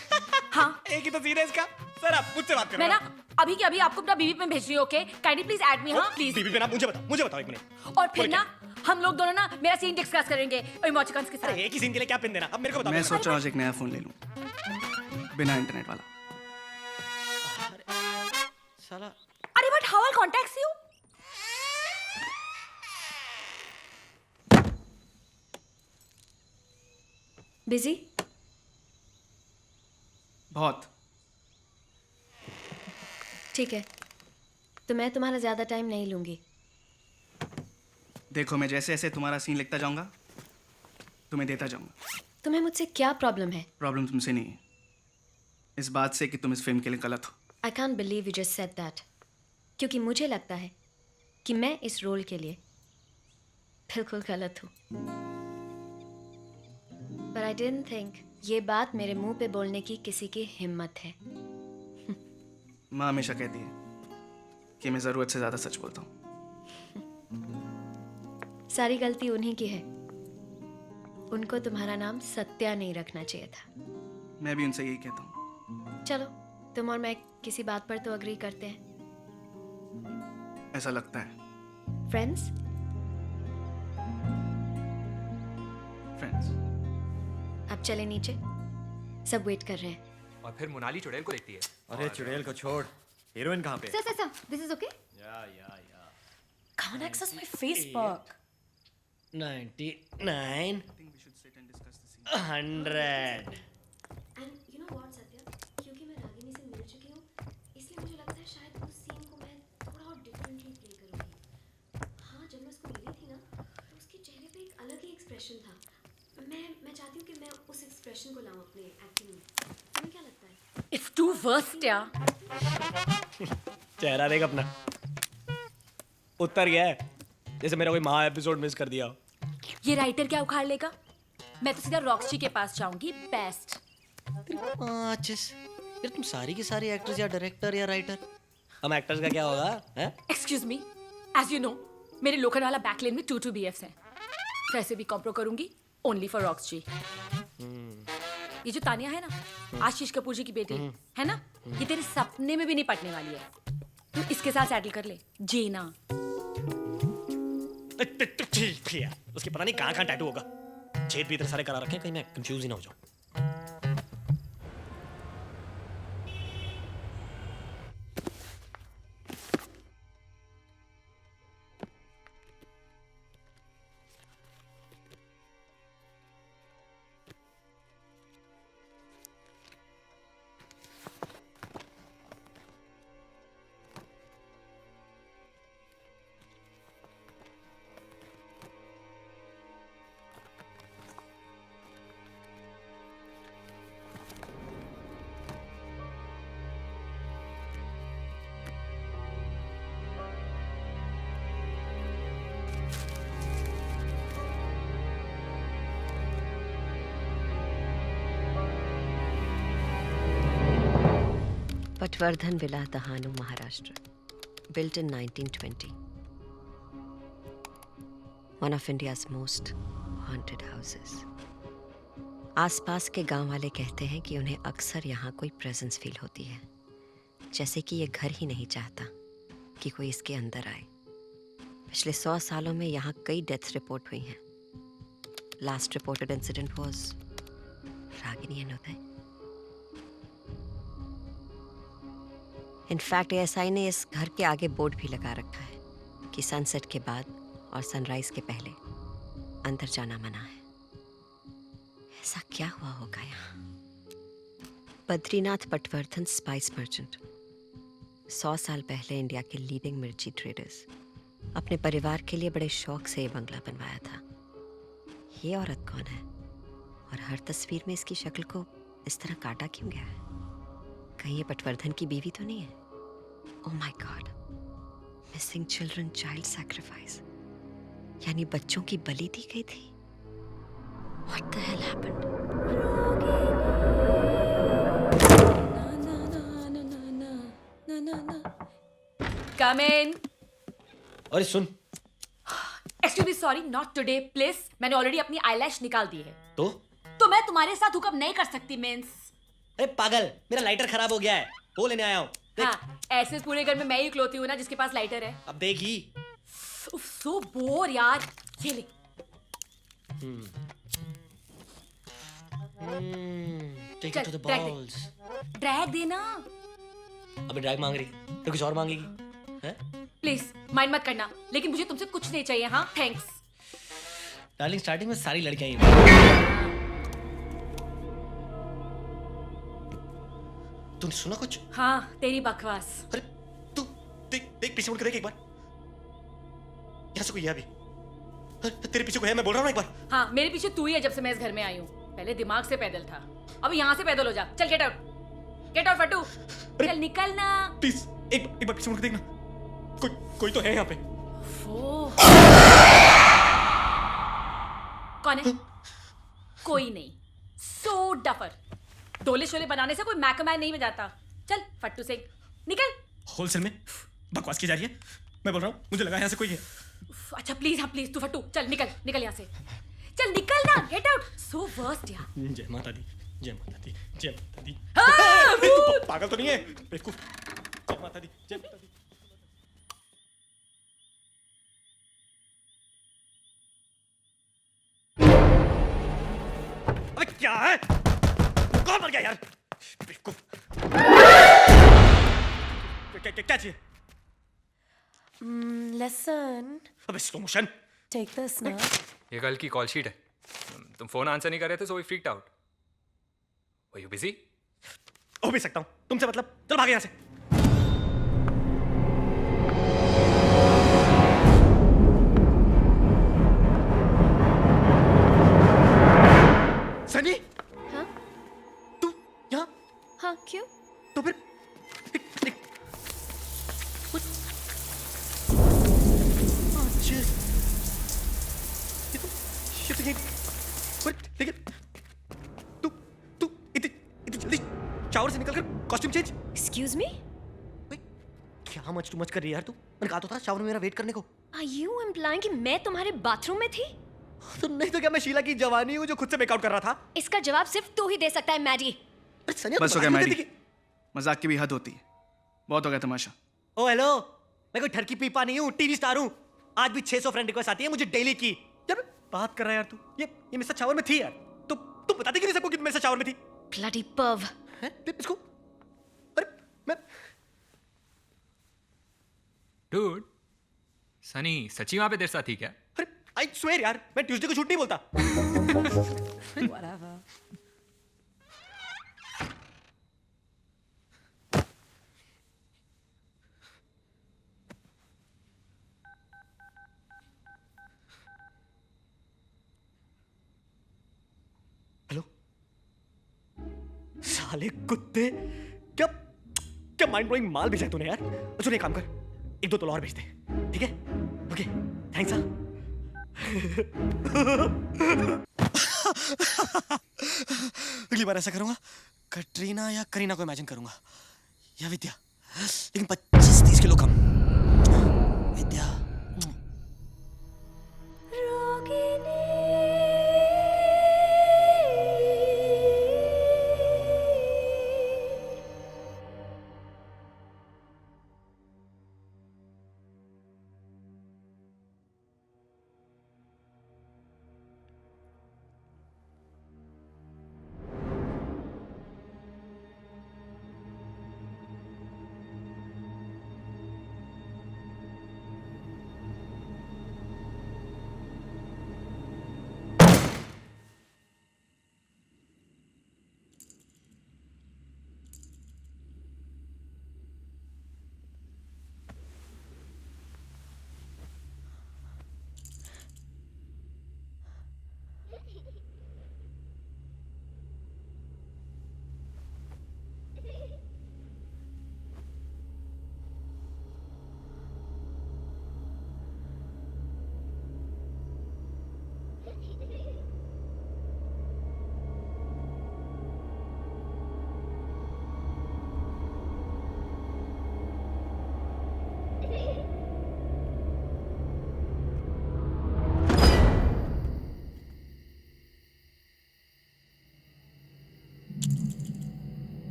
S13: हाँ,
S1: एक ही तो सीन है इसका। सर आप मुझसे बात करो।
S13: मैं ना अभी के अभी आपको अपना बीवी पे भेज रही हूँ, okay? Kindly please add me. हाँ प्लीज।
S1: बीवी पे ना, मुझे बताओ 1 मिनट।
S13: और फिर ना हम लोग दोनों ना मेरा सीन डिस्कस करेंगे इमोटिकॉन्स के साथ।
S1: अरे एक ही सीन के लिए क्या पिन देना? अब मेरे को बताओ।
S7: मैं सोच रहा हूँ आज एक नया फोन ले लूँ, बिना इंटरनेट वाला।
S1: साला।
S13: अरे but how eye contact you? Busy?
S7: बहुत।
S9: ठीक है, तो मैं तुम्हारा ज्यादा टाइम नहीं लूंगी।
S7: देखो, मैं जैसे जैसे तुम्हारा सीन लिखता जाऊंगा तुम्हें देता जाऊंगा।
S9: तुम्हें मुझसे क्या प्रॉब्लम है?
S7: प्रॉब्लम तुमसे नहीं है, इस बात से कि तुम इस फिल्म के लिए गलत हो।
S9: I can't believe you just said that, क्योंकि मुझे लगता है कि मैं इस रोल के लिए बिल्कुल गलत हूँ। पर आई डिडंट थिंक ये बात मेरे मुंह पे बोलने की किसी की हिम्मत है।
S7: माँ हमेशा कहती है कि मैं ज़रूरत से ज़्यादा सच बोलता हूँ।
S9: सारी गलती उन्हीं की है। उनको तुम्हारा नाम सत्या नहीं रखना चाहिए था।
S7: मैं भी उनसे यही कहता हूँ।
S9: चलो, तुम और मैं किसी बात पर तो अग्री करते हैं।
S7: ऐसा लगता है।
S9: फ्रेंड्स?
S7: फ्रेंड्स।
S9: अब चले नीचे, सब वेट कर रहे हैं।
S8: और फिर मोनाली चुड़ैल को देखती है।
S1: अरे चुड़ैल को छोड़, हीरोइन कहाँ पे?
S10: Sir, this is okay?
S1: या
S13: Can't access my Facebook.
S14: 99 100
S9: And you know what, Satya? क्योंकि मैं रागिनी से मिल चुकी हूँ, इसलिए मुझे लगता है शायद उस सीन को मैं थोड़ा और डिफरेंटली प्ले करूँगी। हाँ, जब मैं उसको मिली थी ना, तो उसके चेहरे पे एक अलग ही एक्सप्रेशन था। मैं चाहती हूँ कि मैं उस एक्सप्रेशन को लाऊं अपने एक्टिंग में। तुम्हें क्या लगता है?
S13: It's too worst, यार।
S14: चेहरा देख अपना, उतर गया है जैसे मेरा कोई महा एपिसोड मिस कर दिया।
S13: ये राइटर क्या उखाड़ लेगा? मैं तो सीधा रॉक्सी के पास जाऊंगी। बेस्ट।
S14: यार तुम सारी की सारी एक्टर्स या डायरेक्टर या राइटर, हम एक्टर्स का क्या होगा?
S13: Excuse me, as you know मेरे लोखंडवाला बैकलेन में 2 BFs हैं। वैसे भी कॉम्प्रो करूंगी ओनली फॉर रॉक्सी। ये जो तानिया है ना, आशीष कपूर जी की बेटी है ना, ये तेरे सपने में भी नहीं पटने वाली है। तू इसके साथ सेटल कर ले, जीना।
S14: उसके पता नहीं कहाँ टैटू होगा, छेद भी इतने सारे करा रखे हैं, कहीं मैं कंफ्यूज ही ना हो जाऊं।
S12: Patwardhan villa Dahanu, Maharashtra, built in 1920. One of India's most haunted houses. आसपास के गांव वाले कहते हैं कि उन्हें अक्सर यहाँ कोई प्रेजेंस फील होती है, जैसे कि ये घर ही नहीं चाहता कि कोई इसके अंदर आए। पिछले 100 सालों में यहाँ कई डेथ्स रिपोर्ट हुई हैं। Last reported incident was Ragini and Uday. In fact ASI ने इस घर के आगे बोर्ड भी लगा रखा है कि सनसेट के बाद और सनराइज के पहले अंदर जाना मना है। ऐसा क्या हुआ होगा यहाँ? बद्रीनाथ पटवर्धन, स्पाइस मर्चेंट, 100 साल पहले इंडिया के लीडिंग मिर्ची ट्रेडर्स, अपने परिवार के लिए बड़े शौक से ये बंगला बनवाया था। ये औरत कौन है और हर तस्वीर में इसकी शक्ल को इस तरह काटा क्यों गया है? कहीं ये पटवर्धन की बीवी तो नहीं है? Oh my God, missing children child sacrifice, यानी बच्चों की बलि दी गई थी। What the hell happened?
S13: Come in.
S14: अरे सुन,
S13: Excuse me, sorry, not today, please. मैंने ऑलरेडी अपनी आईलैश निकाल दी है।
S14: तो
S13: मैं तुम्हारे साथ हुकअप नहीं कर सकती मीन्स।
S14: अरे पागल, मेरा लाइटर खराब हो गया है, वो लेने आया हूँ।
S13: हाँ, ऐसे पूरे घर में मैं ही इकलौती हूँ ना जिसके पास लाइटर है।
S14: अब देखी।
S13: सो बोर यार, ये ले।
S14: Take it to the balls.
S13: Drag देना।
S14: अबे ड्रैग मांग रही तो कुछ और मांगेगी हैं?
S13: प्लीज माइंड मत करना, लेकिन मुझे तुमसे कुछ नहीं चाहिए। हाँ, थैंक्स।
S14: डार्लिंग, स्टार्टिंग में सारी लड़कियां ही। तूने सुना कुछ?
S13: हाँ, तेरी बकवास।
S14: अरे तू देख पीछे मुड़ के देख एक बार, यहाँ से कोई है अभी? तेरे पीछे कोई है, मैं बोल रहा हूँ ना एक बार।
S13: हाँ, मेरे पीछे तू ही है जब से मैं इस घर में आई हूँ। पहले दिमाग से पैदल था, अब यहाँ से पैदल हो जा। चल गेट आउट फटू, चल निकल ना।
S14: प्लीज एक बार पीछे मुड़ के देखना, कोई तो है यहाँ पे।
S13: कौन है? कोई नहीं। सो डफर, डोले शोले बनाने से कोई मैकमैन नहीं बजाता। चल फट्टू से निकल।
S14: होलसेल में बकवास की जा रही है। मैं बोल रहा हूँ मुझे लगा यहाँ से कोई है।
S13: अच्छा प्लीज, हाँ प्लीज, तू फट्टू चल निकल निकल यहाँ से, चल निकल ना, गेट आउट। सो वर्स्ट यार।
S14: जय माता दी, जय माता दी, जय माता दी।
S13: हाँ,
S14: तू पागल तो नहीं है बेवकूफ? जय माता दी, जय माता दी। अबे क्या है? कौन मर गया यार? बेवकूफ। क्या चाहिए?
S10: लेसन
S14: अबे स्लो मोशन।
S10: टेक दिस ना।
S8: ये कल की कॉल शीट है। तुम फोन आंसर नहीं कर रहे थे, so we freaked out. Were you busy?
S14: हो भी सकता हूँ, तुमसे मतलब। चल भागे यहाँ से। सनी,
S9: हाँ
S14: तू यहाँ?
S9: हाँ क्यों?
S14: तो फिर लेकिन तू इतनी जल्दी शावर से निकलकर कॉस्ट्यूम चेंज?
S9: Excuse me?
S14: क्या मच टू मच कर रही है यार तू? मैंने कहा तो था शावर में मेरा वेट करने को।
S9: Are you implying कि मैं तुम्हारे बाथरूम में थी?
S14: तो नहीं तो क्या मैं शीला की जवानी हूँ जो खुद से मेकआउट कर रहा था?
S9: इसका जवाब सिर्फ तू ही दे सकता है मैडी।
S7: बस हो गया मैडी, मजाक की भी हद होती है। बहुत हो गया तमाशा।
S14: ओ हेलो, मैं कोई ठरकी पीपा नहीं हूँ, टीवी स्टार हूँ। आज भी 600 फ्रेंड रिक्वेस्ट आती है मुझे डेली की। यार बात कर रहा है यार तू। ये मिस्टर शावर में थी यार। तू बताती क्यों नहीं सबको कि मिस्टर शावर में थी?
S9: Bloody perv।
S14: हैं? इसको अरे मैं
S8: डूड, सनी सच्ची वहां पे तेरे साथ थी क्या?
S14: अरे आई स्वेयर यार, मैं ट्यूसडे को झूठ नहीं बोलता।
S10: Whatever.
S14: हेलो साले कुत्ते, क्या क्या माइंड ब्लोइंग माल भेजा है तूने यार। चलो एक काम कर, 1-2 तोला और भेज दे, ठीक है? Okay thanks. अगली बार ऐसा करूंगा, कटरीना या करीना को इमेजिन करूंगा, या विद्या, लेकिन 25-30 किलो कम। Vidya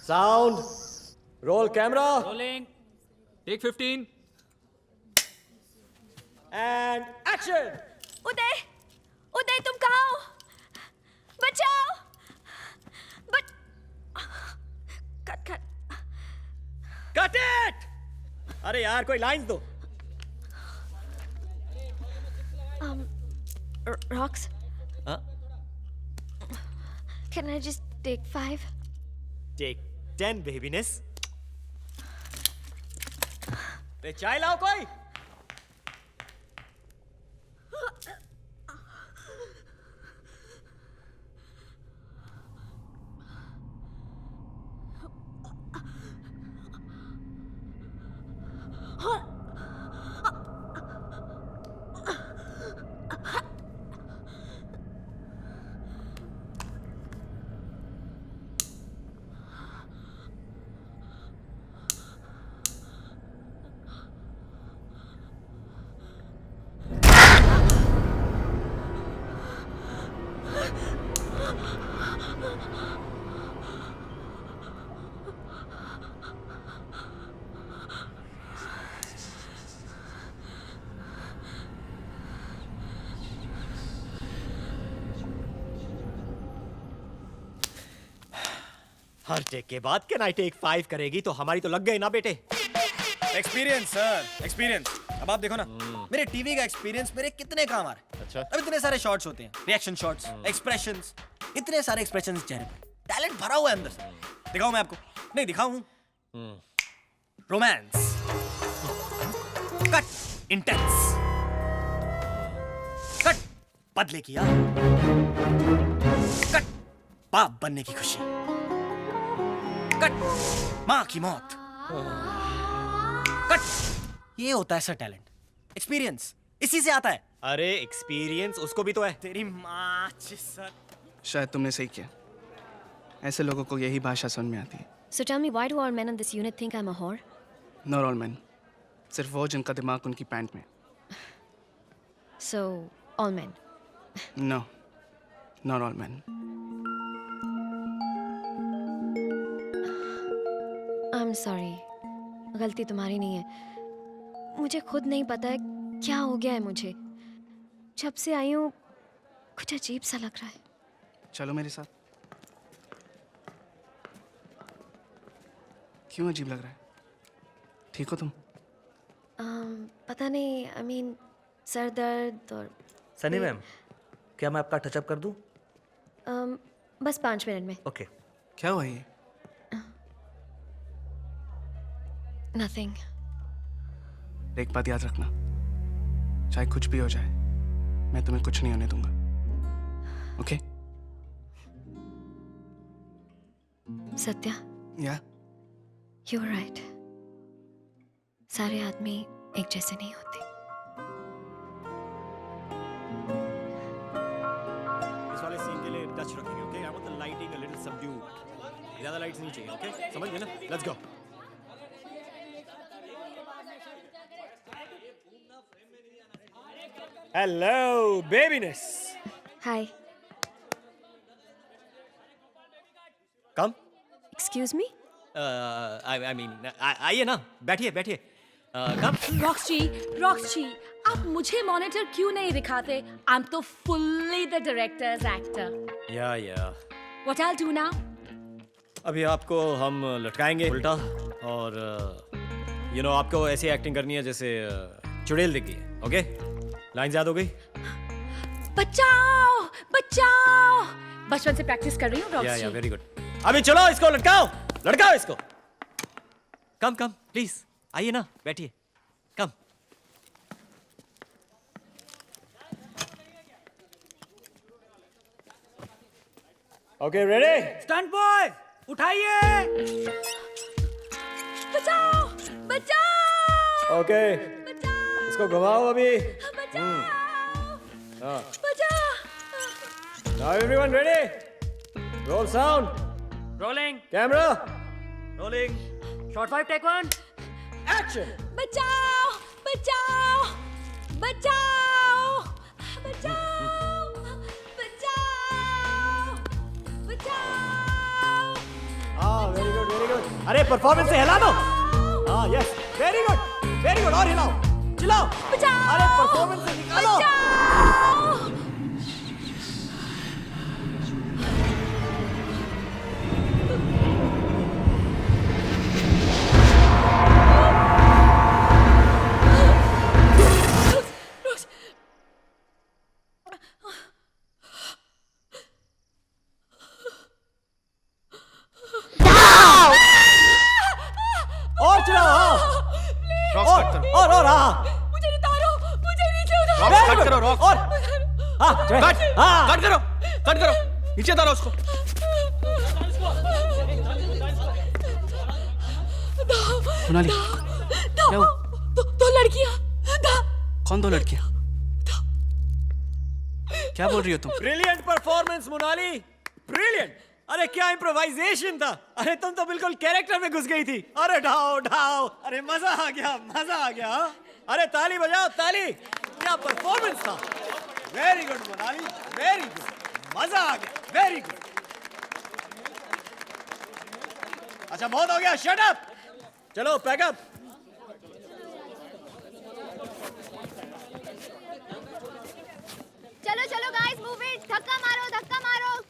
S14: sound, roll camera,
S8: rolling, take 15
S14: and action.
S10: Uday, Uday तुम कहाँ हो? बचाओ! Cut cut
S14: cut it! अरे यार कोई लाइंस दो।
S9: Rocks,
S14: हाँ?
S9: can I just take 5?
S14: Take 10 बेबीनेस। रे चाय लाओ कोई। हर टेक के बाद कैन आई टेक 5 करेगी तो हमारी तो लग गई ना बेटे।
S7: Experience sir, experience. अब आप देखो ना, मेरे टीवी का एक्सपीरियंस मेरे कितने काम आ रहे हैं।
S14: अच्छा।
S7: अब इतने सारे शॉट्स होते हैं, रिएक्शन शॉट्स, एक्सप्रेशंस, इतने सारे एक्सप्रेशंस चेहरे पर, टैलेंट भरा हुआ है अंदर से। दिखाऊं मैं आपको? नहीं दिखाऊं। रोमांस, कट इंटेंस, कट बदले की याद, कट बाप बनने की खुशी, कट माँ की मौत, कट ये होता है सर टैलेंट, एक्सपीरियंस इसी से आता है।
S14: अरे एक्सपीरियंस उसको भी तो है।
S7: तेरी माँ सर।
S8: शायद तुमने सही किया, ऐसे लोगों को यही भाषा समझ में आती है।
S9: So tell me, why do all men in this unit think I'm a whore?
S8: Not all men, सिर्फ वो जिनका दिमाग उनकी पैंट में।
S9: So, all men.
S8: No, not all men.
S9: I'm sorry, गलती तुम्हारी नहीं है। मुझे खुद नहीं पता है क्या हो गया है मुझे। जब से आई हूँ कुछ अजीब सा लग रहा है।
S8: चलो मेरे साथ। क्यों अजीब लग रहा है? ठीक हो तुम?
S9: पता नहीं, I mean, सर दर्द और
S14: सनी मैम, क्या मैं आपका टचअप कर दूं?
S9: बस 5 मिनट में।
S14: ओके।
S8: क्या हुआ ये?
S9: Nothing.
S8: एक बात याद रखना, चाहे कुछ भी हो जाए, मैं तुम्हें कुछ नहीं होने दूंगा। ओके?
S9: सत्या,
S8: या?
S9: You were right. सारे आदमी एक जैसे नहीं होते।
S14: इस वाले सीन के लिए टच रखेंगे, okay? I want the lighting a little subdued. ज्यादा लाइट्स नहीं चाहिए, ओके? समझ गए ना? Let's go. Hello babyness.
S9: Hi.
S14: Come.
S9: Excuse me?
S14: I mean आइए ना, बैठिए बैठिए। कम।
S13: रॉक्स जी, आप मुझे मॉनिटर क्यों नहीं दिखाते? आई एम तो फुल्ली द डायरेक्टर्स एक्टर।
S14: या
S13: व्हाट आई डू नाउ?
S14: अभी आपको हम लटकाएंगे उल्टा और यू नो आपको ऐसी एक्टिंग करनी है जैसे चुड़ैल दिख गई है, ओके? लाइन याद हो गई?
S13: बचाओ बचाओ! बचपन से प्रैक्टिस कर रही हूँ रॉक्स जी।
S14: Very good. अभी चलो इसको लटकाओ, लटकाओ इसको। कम कम प्लीज, आइए ना, बैठिए। Come. Okay ready?
S15: Stunt boy उठाइए।
S13: बचाओ बचाओ!
S14: ओके इसको घुमाओ अभी। हाँ। Now everyone ready? Roll sound.
S15: Rolling.
S14: Camera. Rolling.
S15: Shot 5 take 1।
S14: Action.
S13: बचाओ बचाओ बचाओ बचाओ बचाओ बचाओ!
S14: Ah, very good, very
S1: अरे परफॉर्मेंस से हिला दो। हाँ यस, वेरी गुड और हिलाओ, चिल्लाओ। अरे परफॉर्मेंस से निकालो। और चिल्लाओ। और हाँ।
S13: मुझे उतारो, मुझे नीचे उतारो।
S7: रॉक्स कट करो, रॉक्स।
S1: और हाँ
S7: कट करो, नीचे उतारो उसको।
S8: मोनाली, क्या हुआ?
S13: दो लड़कियां।
S8: कौन दो लड़कियां? क्या बोल रही हो तुम?
S1: Brilliant performance Monali, brilliant. अरे क्या इम्प्रोवाइजेशन था। अरे तुम तो बिल्कुल कैरेक्टर में घुस गई थी। अरे ढाओ। अरे मजा आ गया। हाँ? अरे ताली बजाओ, ताली। क्या परफॉर्मेंस था। Very good Monali, very good. मजा आ गया, वेरी गुड। अच्छा बहुत हो गया, शट अप। चलो पैकअप।
S9: चलो गाइस, मूव इट। धक्का मारो।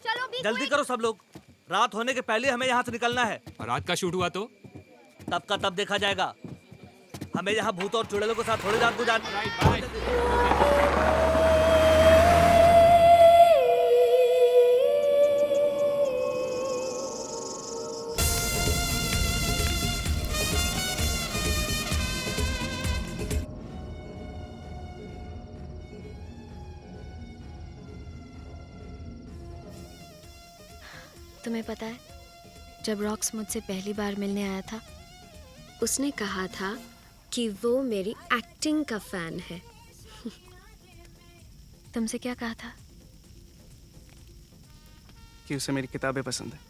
S9: चलो बी
S14: जल्दी करो सब लोग, रात होने के पहले हमें यहाँ से निकलना है।
S15: और रात का शूट हुआ तो
S14: तब का तब देखा जाएगा। हमें यहाँ भूत और चुड़ैलों के साथ थोड़ी रात गुजारनी।
S9: तुम्हें पता है, जब रॉक्स मुझसे पहली बार मिलने आया था, उसने कहा था कि वो मेरी एक्टिंग का फैन है। तुमसे क्या कहा था?
S8: कि उसे मेरी किताबें पसंद है।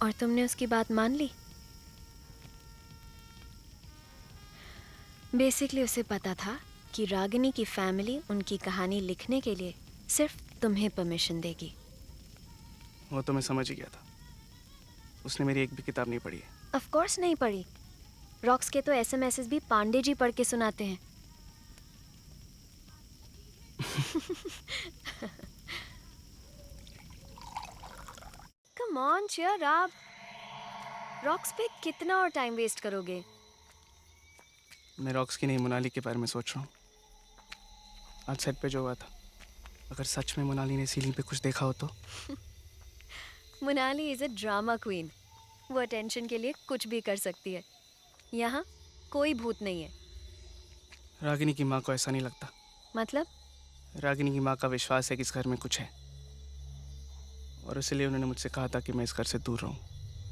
S9: और तुमने उसकी बात मान ली? बेसिकली उसे पता था कि रागिनी की फैमिली उनकी कहानी लिखने के लिए सिर्फ तुम्हें परमिशन देगी।
S8: वो तो मैं समझ ही गया था। उसने मेरी एक भी किताब नहीं पढ़ी है।
S9: ऑफ कोर्स नहीं पढ़ी। रॉक्स के तो एसएमएसेस भी पांडे जी पढ़ के सुनाते हैं। Come on, cheer up. Rocks पे कितना और टाइम वेस्ट करोगे?
S8: मैं रॉक्स की नहीं, मोनाली के बारे में सोच रहा हूँ। आज सेट पे जो हुआ था, अगर सच में मोनाली ने सीलिंग पे कुछ देखा हो तो?
S9: Monali is a drama queen. वो अटेंशन के लिए कुछ भी कर सकती है। यहाँ कोई भूत नहीं है।
S8: रागिनी की माँ को ऐसा नहीं लगता।
S9: मतलब?
S8: रागिनी की माँ का विश्वास है कि इस घर में कुछ है, और इसलिए उन्होंने मुझसे कहा था कि मैं इस घर से दूर रहूं।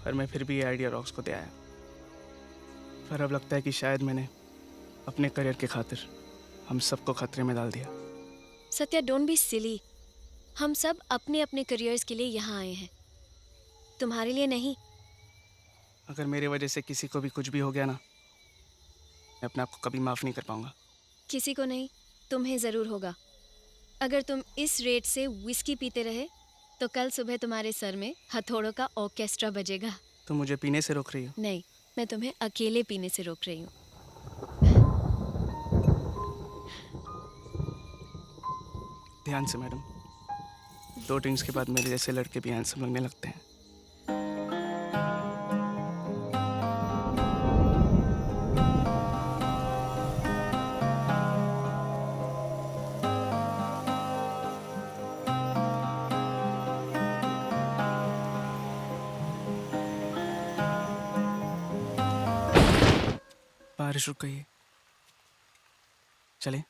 S8: पर मैं फिर भी ये आइडिया रॉक्स को दे आया। पर अब लगता है कि शायद मैंने अपने करियर के खातिर हम सबको खतरे में डाल दिया।
S9: Satya, don't be silly. हम सब अपने अपने करियर्स के लिए यहाँ आए हैं, तुम्हारे लिए नहीं।
S8: अगर मेरे वजह से किसी को भी कुछ भी हो गया ना, मैं अपने आप को कभी माफ़ नहीं कर पाऊंगा।
S9: किसी को नहीं, तुम्हें ज़रूर होगा। अगर तुम इस रेट से विस्की पीते रहे तो कल सुबह तुम्हारे सर में हथौड़ों का ऑर्केस्ट्रा बजेगा।
S8: तुम मुझे पीने से रोक रही हो?
S9: नहीं, मैं तुम्हें अकेले पीने से रोक रही हूँ।
S8: ध्यान से मैडम, 2 ड्रिंक्स के बाद मेरे जैसे लड़के भी हैंडसम लगने लगते हैं। बारिश रुक गई है, चलें?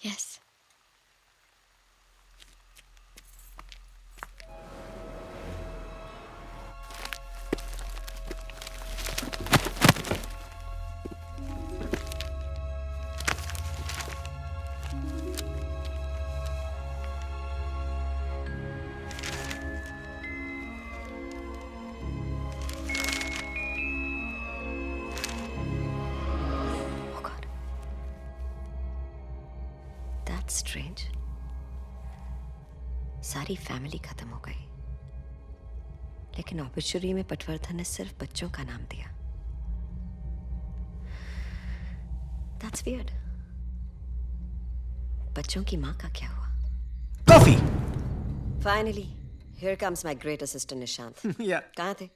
S9: यस।
S12: स्ट्रेंज, सारी फैमिली खत्म हो गई। लेकिन ऑब्ituary में पटवर्धन ने सिर्फ बच्चों का नाम दिया। That's weird. बच्चों की माँ का क्या हुआ?
S1: Coffee.
S12: Finally, here comes my great assistant Nishant. कहाँ थे?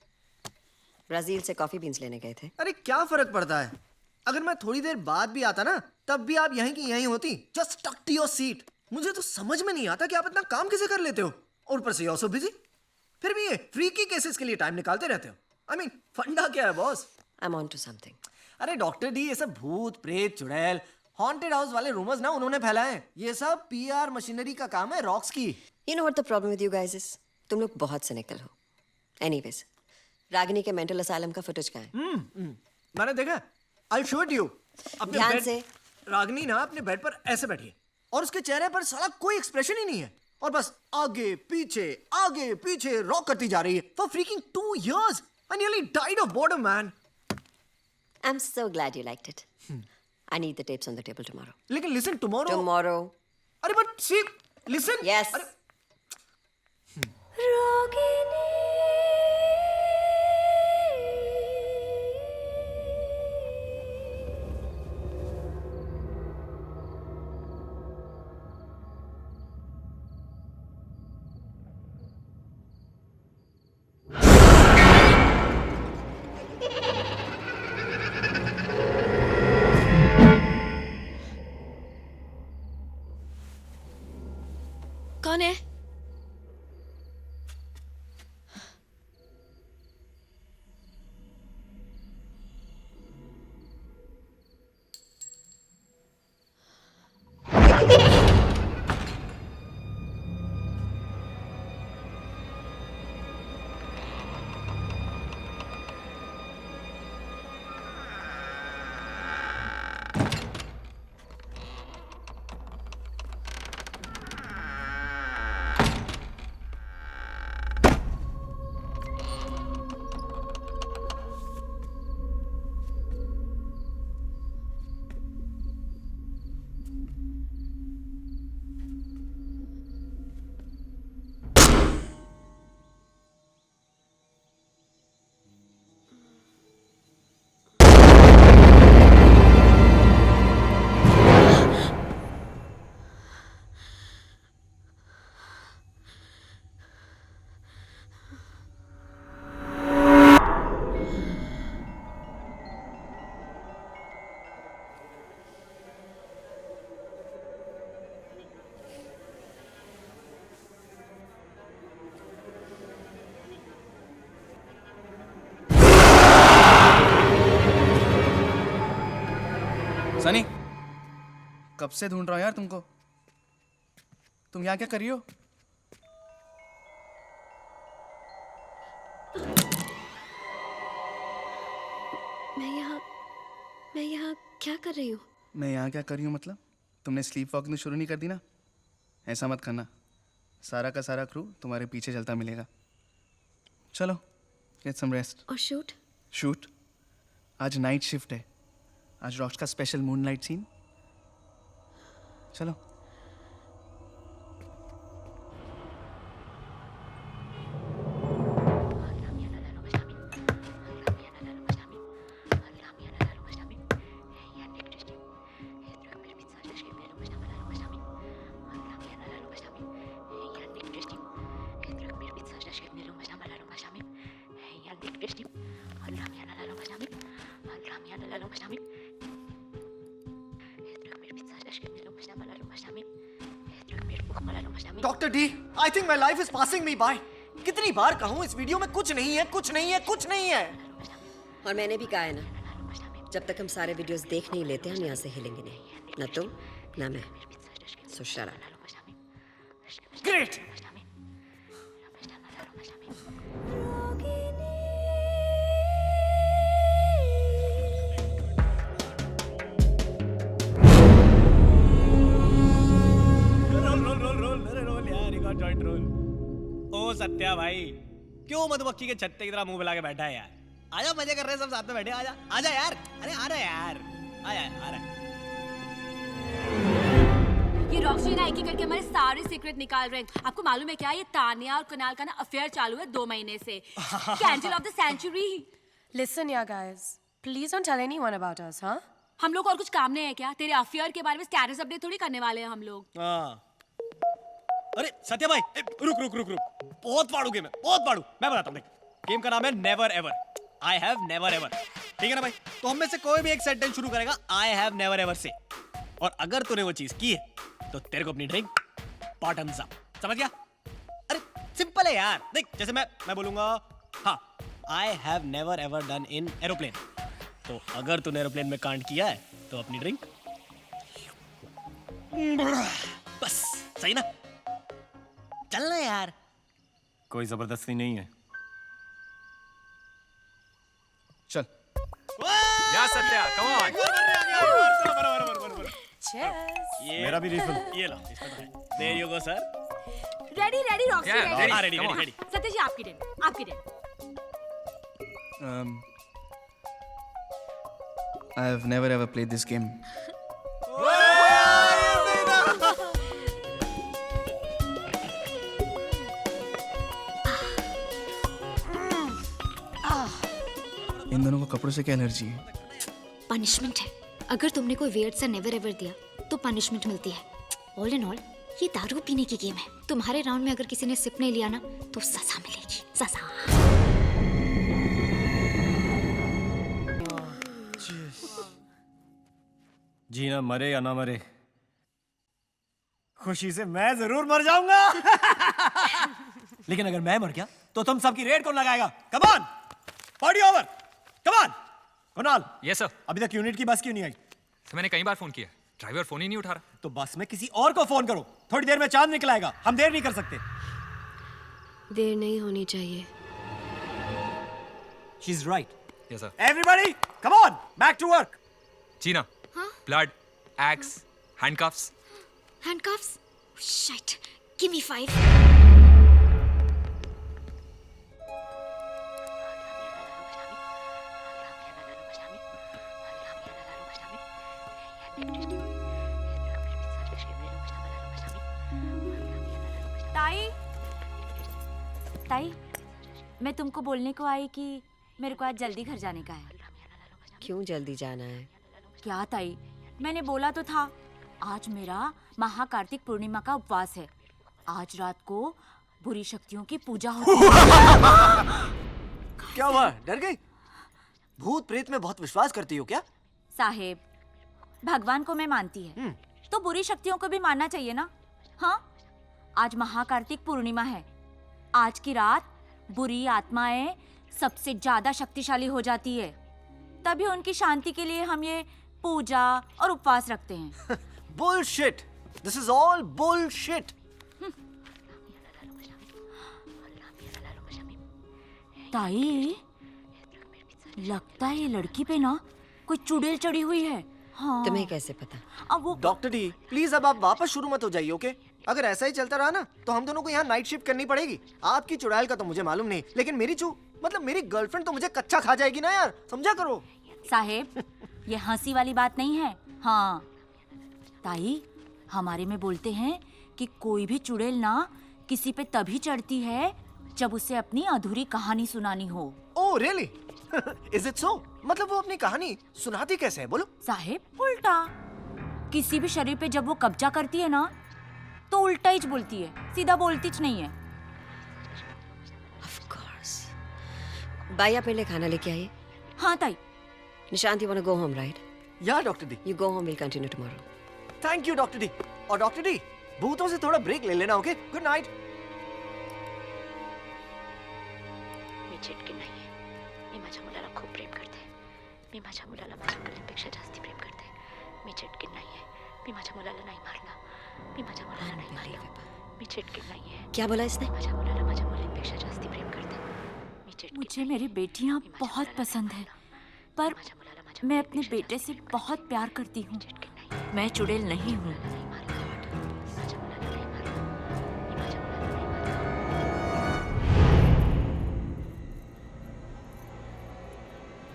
S12: ब्राजील से कॉफी बीन्स लेने गए थे।
S14: अरे क्या फर्क पड़ता है? अगर मैं थोड़ी देर बाद भी आता ना, तब भी आप यहीं की यहीं होती। Just stuck to your seat. मुझे तो समझ में नहीं आता कि आप इतना काम कैसे कर लेते हो, और ऊपर से you're so busy। फिर भी ये फ्रीकी केसेस के लिए टाइम निकालते रहते हो। I mean, फंडा क्या है boss?
S12: I'm on to something.
S14: अरे डॉक्टर डी, ये सब भूत प्रेत चुड़ैल हॉन्टेड हाउस वाले रूमर्स ना उन्होंने फैलाए हैं। ये सब पीआर मशीनरी का काम है, रॉक्स की।
S12: You know what the problem with you guys is? तुम लोग बहुत cynical हो। Anyways, रागिनी के मेंटल असाइलम का फुटेज कहाँ है?
S14: मैंने देखा। I'll show it to you। अपने
S12: ध्यान
S14: बेड
S12: से।
S14: रागिनी ना अपने बेड पर ऐसे बैठी है और उसके चेहरे पर साला कोई एक्सप्रेशन ही नहीं है, और बस आगे पीछे रॉक करती जा रही है for freaking 2 years. I nearly died of boredom, man.
S12: I'm so glad you liked it. I need the tapes on the table tomorrow.
S14: लेकिन listen, tomorrow.
S12: Tomorrow.
S14: अरे but see, listen.
S12: Yes.
S14: अरे
S9: कौन है?
S8: सनी, कब से ढूंढ रहा हूं यार तुमको। तुम यहाँ क्या कर रही हो?
S9: मैं यहाँ क्या कर रही हूँ?
S8: मैं यहाँ क्या कर रही हूँ मतलब? तुमने स्लीप वॉकिंग शुरू नहीं कर दी ना? ऐसा मत करना, सारा का सारा क्रू तुम्हारे पीछे चलता मिलेगा। चलो, गेट सम रेस्ट।
S9: और शूट?
S8: शूट? आज नाइट शिफ्ट है, आज रॉक्स का स्पेशल मूनलाइट सीन। चलो।
S14: Doctor D, I think my life is passing me by. कितनी बार कहूँ इस वीडियो में कुछ नहीं है, कुछ नहीं है, कुछ नहीं है।
S12: और मैंने भी कहा है ना, जब तक हम सारे वीडियोस देख नहीं लेते हम यहाँ से हिलेंगे नहीं, ना तुम ना मैं। सो शट अप।
S14: ग्रेट।
S7: ओ सत्या भाई, क्यों मधुमक्खी के छत्ते की तरह मुंह फैला के बैठा है यार? आजा, मजे कर रहे हैं सब साथ में बैठे। आजा आजा यार, अरे आ रहा यार, आजा आ रहा।
S10: ये रॉक्सी ना एक एक करके हमारे सारे सीक्रेट निकाल रहे हैं। आपको मालूम है क्या, ये तानिया और कुणाल का ना अफेयर चालू है 2 महीने से। Candle of the century.
S16: Listen, yeah, guys. Please don't tell anyone about us, huh?
S10: हम लोग और कुछ काम नहीं है क्या? तेरे अफेयर के बारे में स्टेटस अपडेट थोड़ी करने वाले हैं हम लोग।
S7: अरे सत्या भाई, रुक। बहुत पाड़ूगे मैं, बहुत पाड़ू। मैं बताता हूँ, देख गेम का नाम है never ever. I have never ever, ठीक है ना भाई? तो हम में से कोई भी एक सेंटेंस शुरू करेगा आई हैव नेवर एवर से, और अगर तूने वो चीज की है तो तेरे को अपनी ड्रिंक बॉटम्स अप, समझ गया? अरे सिंपल है यार। देख जैसे मैं बोलूंगा हाँ I have never ever done in aeroplane, तो अगर तूने एरोप्लेन में कांड किया है तो अपनी ड्रिंक बस, सही ना? चलना यार, कोई जबरदस्ती नहीं है।
S8: चल
S17: या सत्या, कम ऑन।
S7: ये मेरा भी रिफिल, ये लो, इसमें तो है। There you go sir.
S10: Ready Roxy,
S7: ready.
S10: Satya ji आपकी den.
S8: I have never ever played this game. इन दोनों को कपड़ों से क्या एलर्जी है?
S4: पनिशमेंट है। अगर तुमने कोई वियर्ड सा नेवर एवर दिया तो पनिशमेंट मिलती है। ऑल इन ऑल ये दारू पीने की गेम है। तुम्हारे राउंड में अगर किसी ने सिप नहीं लिया ना तो सजा मिलेगी, सजा।
S7: जी ना मरे या ना मरे, खुशी से मैं जरूर मर जाऊंगा। लेकिन अगर मैं मर गया तो तुम सबकी रेड कौन लगाएगा? Come on, party over, come on. Kunal,
S17: yes sir.
S7: अभी तक यूनिट की बस क्यों नहीं आई?
S17: सर मैंने कई बार फोन किया, ड्राइवर फोन ही नहीं उठा रहा।
S7: तो बस में किसी और को फोन करो, थोड़ी देर में चांद निकल आएगा, हम देर नहीं कर सकते।
S9: देर नहीं होनी चाहिए।
S7: She is right.
S17: Yes sir.
S7: Everybody come on, back to work.
S17: Jeena, blood, X, handcuffs.
S4: Handcuffs? Shit. Give me 5.
S10: ताई, मैं तुमको बोलने को आई कि मेरे को आज जल्दी घर जाने का है।
S12: क्यों जल्दी जाना है?
S10: क्या ताई, मैंने बोला तो था, आज मेरा महाकार्तिक पूर्णिमा का उपवास है। आज रात को बुरी शक्तियों की पूजा होती है।
S14: क्या हुआ, डर गई? भूत प्रेत में बहुत विश्वास करती हो क्या?
S10: साहेब, भगवान को मैं मानती है तो बुरी शक्तियों को भी मानना चाहिए ना। हाँ, आज महाकार्तिक पूर्णिमा है। आज की रात बुरी आत्माएं सबसे ज्यादा शक्तिशाली हो जाती है, तभी उनकी शांति के लिए हम ये पूजा और उपवास रखते हैं।
S14: Bullshit! This is all bullshit!
S10: ताई, लगता है ये लड़की पे ना कोई चुड़ैल चढ़ी हुई है। हाँ।
S12: तुम्हें कैसे पता?
S10: अब वो
S14: डॉक्टर डी, प्लीज अब आप वापस शुरू मत हो जाइए, ओके? अगर ऐसा ही चलता रहा ना तो हम दोनों को यहाँ नाइट शिफ्ट करनी पड़ेगी। आपकी चुड़ैल का तो मुझे मालूम नहीं, लेकिन मेरी गर्लफ्रेंड तो मुझे कच्चा खा जाएगी ना यार, समझा करो।
S10: साहेब, ये हंसी वाली बात नहीं है। हाँ ताई, हमारे में बोलते हैं कि कोई भी चुड़ैल ना किसी पे तभी चढ़ती है जब उसे अपनी अधूरी कहानी सुनानी हो।
S14: Oh really? Is it so? मतलब वो अपनी कहानी सुनाती कैसे है, बोलो?
S10: साहेब, उल्टा। किसी भी शरीर पे जब वो कब्जा करती है ना तो उल्टा ही बोलती है, सीधा बोलती नहीं है।
S12: Of course. बाई आप मेरे लिए खाना लेके आइए।
S10: हाँ ताई।
S12: Nishant, you wanna go home, right?
S14: Yeah, doctor D.
S12: You go home, we'll continue tomorrow.
S14: Thank you doctor D. और डॉक्टर डी, भूतों से थोड़ा ब्रेक ले लेना, ओके? Good night.
S10: मी चिटकी नाहीये, मी माझ्या मुलाला खूप प्रेम करते। मी माझ्या मुलाला माझ्या मुलीपेक्षा जास्त प्रेम करते। मी चिटकी नाहीये, मी माझ्या मुलाला नाही मारला। मी माझ्या मुलाला नाही मारला। मी चिटकी नाहीये।
S12: क्या बोला इसने?
S10: माझ्या मुलाला माझ्या मुलीपेक्षा जास्त प्रेम करते। मुझे मेरी बेटियां बहुत पसंद है, पर मैं अपने बेटे से बहुत प्यार करती हूँ। मैं चुड़ैल नहीं हूँ।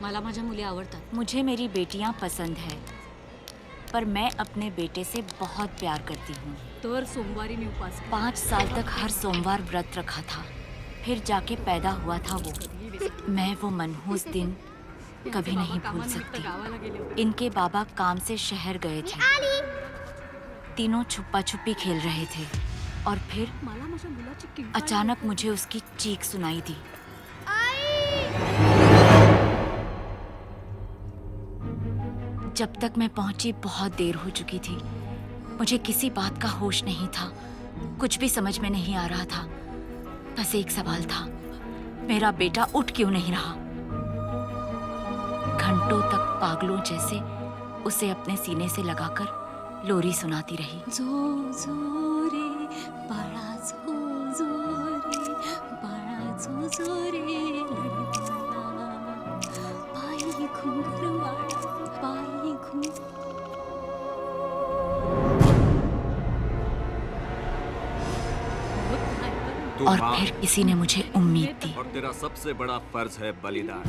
S4: मला माझ्या मुली आवडतात।
S10: मुझे मेरी बेटियां पसंद है। पर मैं अपने बेटे से बहुत प्यार करती हूँ।
S18: तो हर सोमवार ही उपास
S10: 5 साल तक हर सोमवार व्रत रखा था, फिर जाके पैदा हुआ था वो। मैं वो मनहूस दिन कभी नहीं भूल सकती। इनके बाबा काम से शहर गए थे। तीनों छुपा छुपी खेल रहे थे और फिर अचानक मुझे उसकी चीख सुनाई दी। जब तक मैं पहुंची बहुत देर हो चुकी थी। मुझे किसी बात का होश नहीं था, कुछ भी समझ में नहीं आ रहा था। बस एक सवाल था, मेरा बेटा उठ क्यों नहीं रहा? घंटों तक पागलों जैसे उसे अपने सीने से लगाकर लोरी सुनाती रही।
S18: जो जो रे बड़ा जो रे बड़ा जो रे पाई घुंघरवाड़ा पाई घुंघर।
S10: और फिर किसी ने मुझे उम्मीद दी।
S19: और तेरा सबसे बड़ा फर्ज है बलिदान।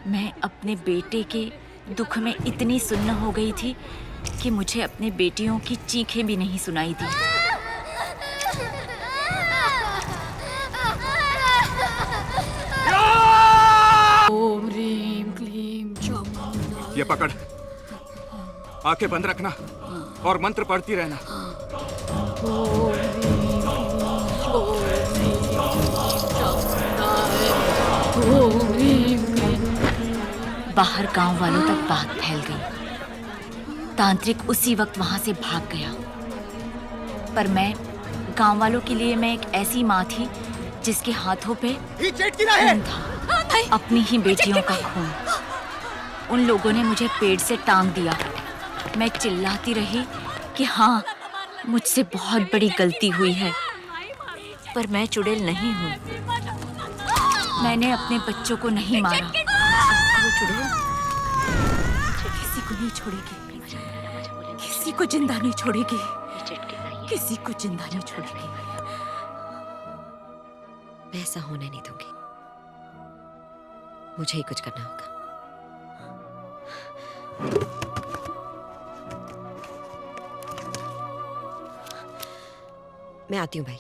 S10: मैं अपने बेटे के दुख में इतनी सुन्न हो गई थी कि मुझे अपने बेटियों की चीखें भी नहीं सुनाई दी।
S18: ओम ह्रीम क्लीम
S19: ये पकड़, आंखें बंद रखना और मंत्र पढ़ती रहना। बाहर गांव वालों तक बात फैल गई। तांत्रिक उसी वक्त वहां से भाग गया। पर मैं गांव वालों के लिए मैं एक ऐसी माँ थी जिसके हाथों पे खून था, अपनी ही बेटियों का खून। उन लोगों ने मुझे पेड़ से टांग दिया। मैं चिल्लाती रही कि हाँ, मुझसे बहुत बड़ी गलती हुई है, पर मैं चुड़ैल नहीं हूँ। मैंने अपने बच्चों को नहीं मारा। वो चुड़ैल किसी को नहीं छोड़ेगी, किसी को जिंदा नहीं छोड़ेगी, किसी को जिंदा नहीं छोड़ेगी।
S12: मैं ऐसा होने नहीं दूंगी। मुझे ही कुछ करना होगा। मैं आती हूँ भाई।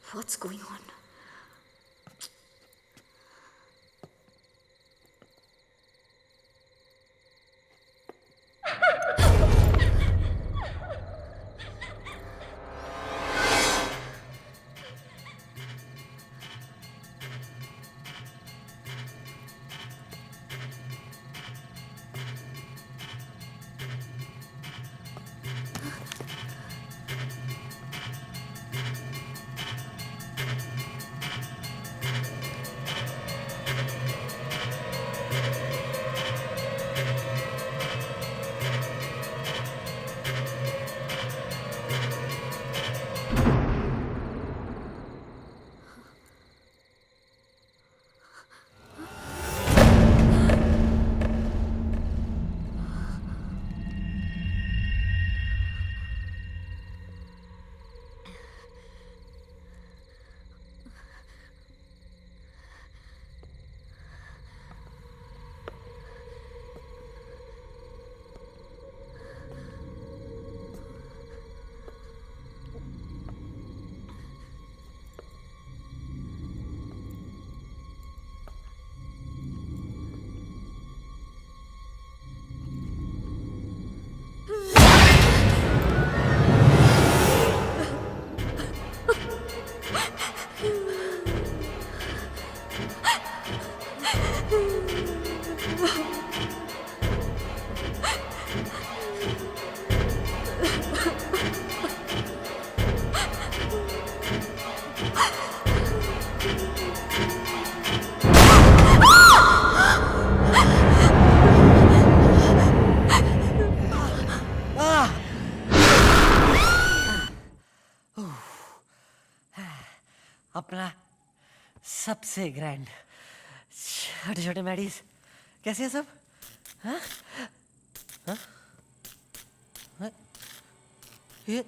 S4: What's going on?
S14: सबसे ग्रैंड छोटे छोटे मैडीज कैसे हैं सब? हाँ? हाँ? हाँ? ये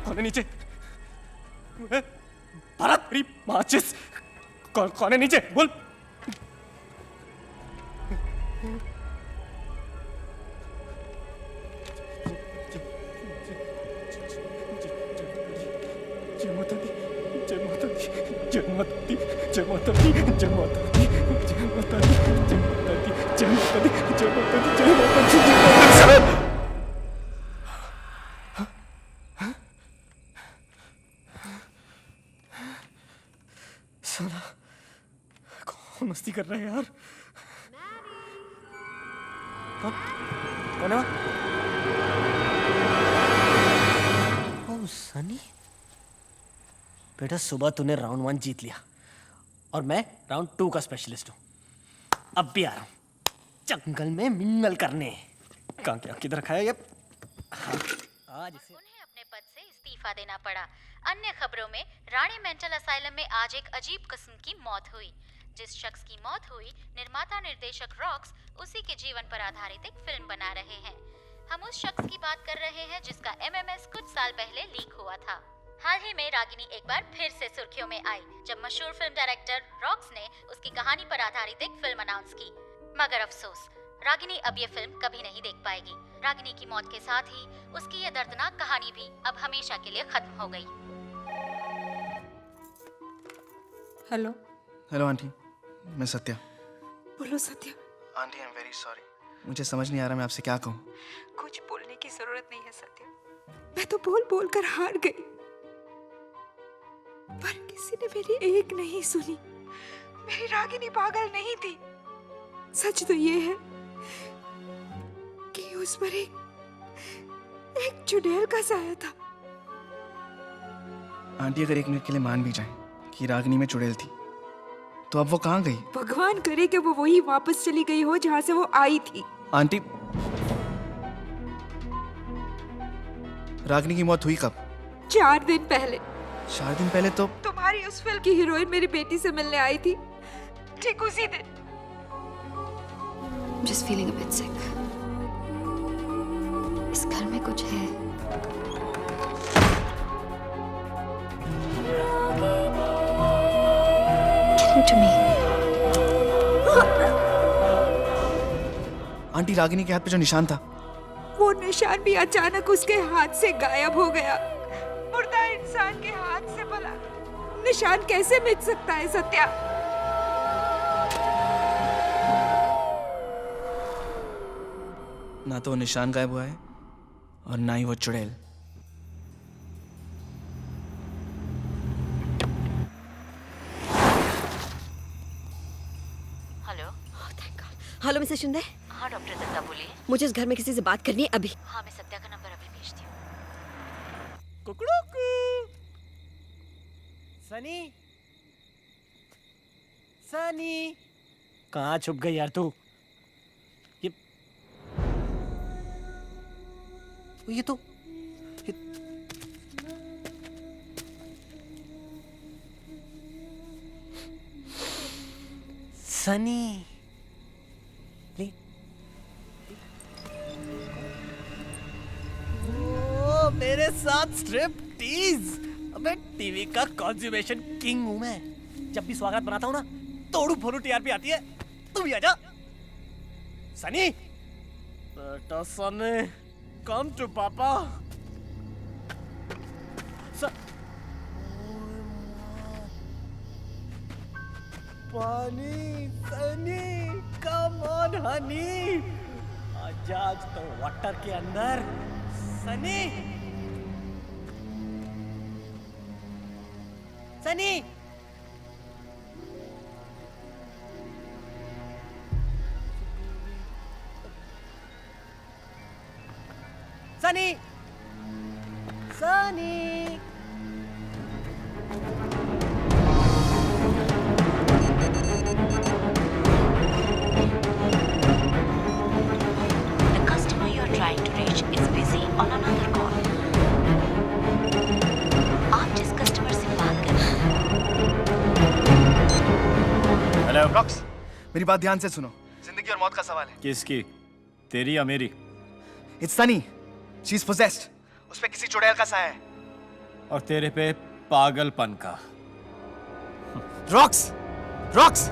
S7: कौन है नीचे? भारत मेरी माचिस। कौन है नीचे? बोल। जय माता दी, जय माता दी, जय माता दी, जय माता दी, जय माता दी, जय माता दी, जय माता दी, जय माता दी, जय माता दी, जय माता दी, जय माता दी। साला कौन मस्ती कर रहा है यार? कौन है वहाँ?
S14: ओह सनी, बेटा सुबह तूने राउंड 1 जीत लिया और मैं राउंड 2 का स्पेशलिस्ट हूँ। अब भी आ रहा हूँ जंगल में मिंगल करने। कहाँ क्या किधर रखा है ये? आज इसे
S20: उन्हें अपने पद से इस्तीफा देना पड़ा। अन्य खबरों में रानी मेंटल असाइलम में आज एक अजीब किस्म की मौत हुई। जिस शख्स की मौत हुई, निर्माता निर्देशक रॉक्स उसी के जीवन पर आधारित एक फिल्म बना रहे हैं। हम उस शख्स की बात कर रहे हैं जिसका MMS कुछ साल पहले लीक हुआ था। हाल ही में रागिनी एक बार फिर से सुर्खियों में आई जब मशहूर फिल्म डायरेक्टर रॉक्स ने उसकी कहानी पर आधारित एक फिल्म अनाउंस की। मगर अफसोस, रागिनी अब ये फिल्म कभी नहीं देख पाएगी। रागिनी की मौत के साथ ही उसकी ये दर्दनाक कहानी भी अब हमेशा के लिए खत्म हो गई।
S16: हेलो
S8: हेलो आंटी, मैं सत्या।
S16: बोलो Satya.
S8: Aunty I am very sorry, मुझे समझ नहीं आ रहा मैं आपसे क्या कहूँ।
S16: कुछ बोलने की जरूरत नहीं है सत्या, मैं तो बोल बोल कर हार गई, पर किसी ने मेरी एक नहीं सुनी। मेरी रागिनी पागल नहीं थी। सच तो ये है कि उस पर एक चुड़ैल का साया था।
S8: आंटी अगर एक मिनट के लिए मान भी जाए कि रागिनी में चुड़ैल थी, तो अब वो कहाँ गई?
S16: भगवान करे कि वो वही वापस चली गई हो जहाँ से वो आई थी।
S8: आंटी, रागिनी की मौत हुई कब?
S16: 4 दिन पहले।
S8: 4 दिन पहले तो
S16: तुम्हारी उस फिल्म की हीरोइन मेरी बेटी से मिलने आई थी, ठीक उसी दिन।
S4: Just feeling a bit sick. इस घर में कुछ है। Give it to me.
S8: Aunty, Ragini के हाथ पे जो निशान था,
S16: वो निशान भी अचानक उसके हाथ से गायब हो गया। मुर्दा इंसान के हाथ से भला निशान कैसे मिट सकता है सत्या?
S8: ना तो वो निशान गायब हुआ है और ना ही वो चुड़ैल।
S12: हेलो। Hello Mrs Shinde.
S19: हाँ डॉक्टर दत्ता बोलिए।
S12: मुझे इस घर में किसी से बात करनी है अभी।
S19: हाँ, मैं सत्या का नंबर अभी भेजती हूँ।
S14: कुकड़ूकू। सनी, सनी, कहाँ छुप गई यार तू? ये तो सनी। ले। ओ, मेरे साथ स्ट्रिप टीज। अबे टीवी का कंज्यूमेशन किंग हूं मैं। जब भी स्वागत बनाता हूं ना, तोड़ू फोड़ू टीआरपी आती है। तू भी आजा। सनी, बेटा सनी, कम टू पापा। पानी, सनी, कम ऑन हनी। आज तो वाटर के अंदर। Sunny, Sunny, Sunny Sunny
S19: The customer you are trying to reach is busy on another call. आप जिस कस्टमर से बात कर रहे हैं।
S7: हेलो
S8: रॉक्स, मेरी बात ध्यान से सुनो। जिंदगी और मौत का सवाल है।
S7: किसकी? तेरी या मेरी?
S8: It's Sunny. She's possessed. उस पे किसी चुड़ैल का साया है।
S7: और तेरे पे पागलपन का।
S8: Rocks, rocks.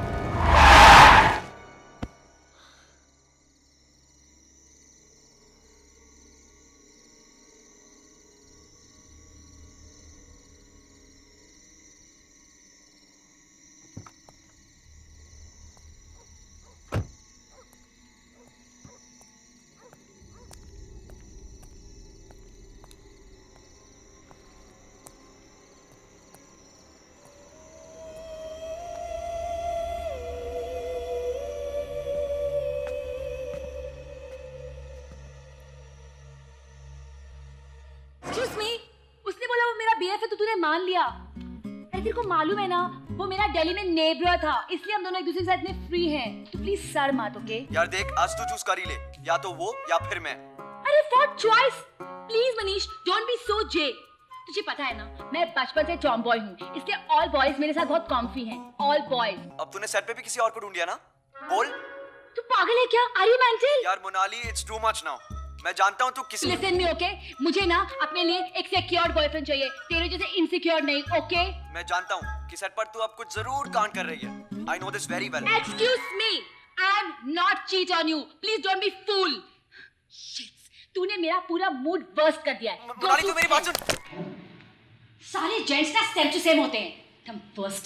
S13: Excuse me, उसने बोला वो मेरा BF है तो तूने मान लिया। अरे तेरे को मालूम है ना वो मेरा दिल्ली में नेबर था, इसलिए हम दोनों एक दूसरे के साथ में फ्री हैं। तो प्लीज सर मत, ओके?
S14: यार देख, आज तू चूज कर ही ले, या तो वो या फिर मैं।
S13: अरे for choice please Manish, don't be so J. तुझे पता है ना मैं बचपन से टॉम बॉय हूँ, इसलिए ऑल बॉयज मेरे साथ बहुत कॉम्फी हैं। All boys.
S14: अब तूने सेट पे भी किसी और को ढूंढ लिया ना? बोल।
S13: तू पागल है क्या? Are you mental?
S14: यार Monali, it's too much now. मैं जानता हूँ तू किसी
S13: लिसन मी, ओके? मुझे ना अपने लिए एक सिक्योर बॉयफ्रेंड चाहिए, तेरे जैसे इनसिक्योर नहीं, ओके?
S14: मैं जानता हूँ कि सेट पर तू अब कुछ जरूर कांड कर रही है। I know this very well.
S13: Excuse me, I am not cheat on you, please don't be fool. तूने मेरा पूरा मूड बर्स्ट कर दिया है।
S14: मोनाली तू मेरी बात सुन।
S13: सारे जेंट्स ना सेम टू सेम होते हैं, तुम बर्स्ट।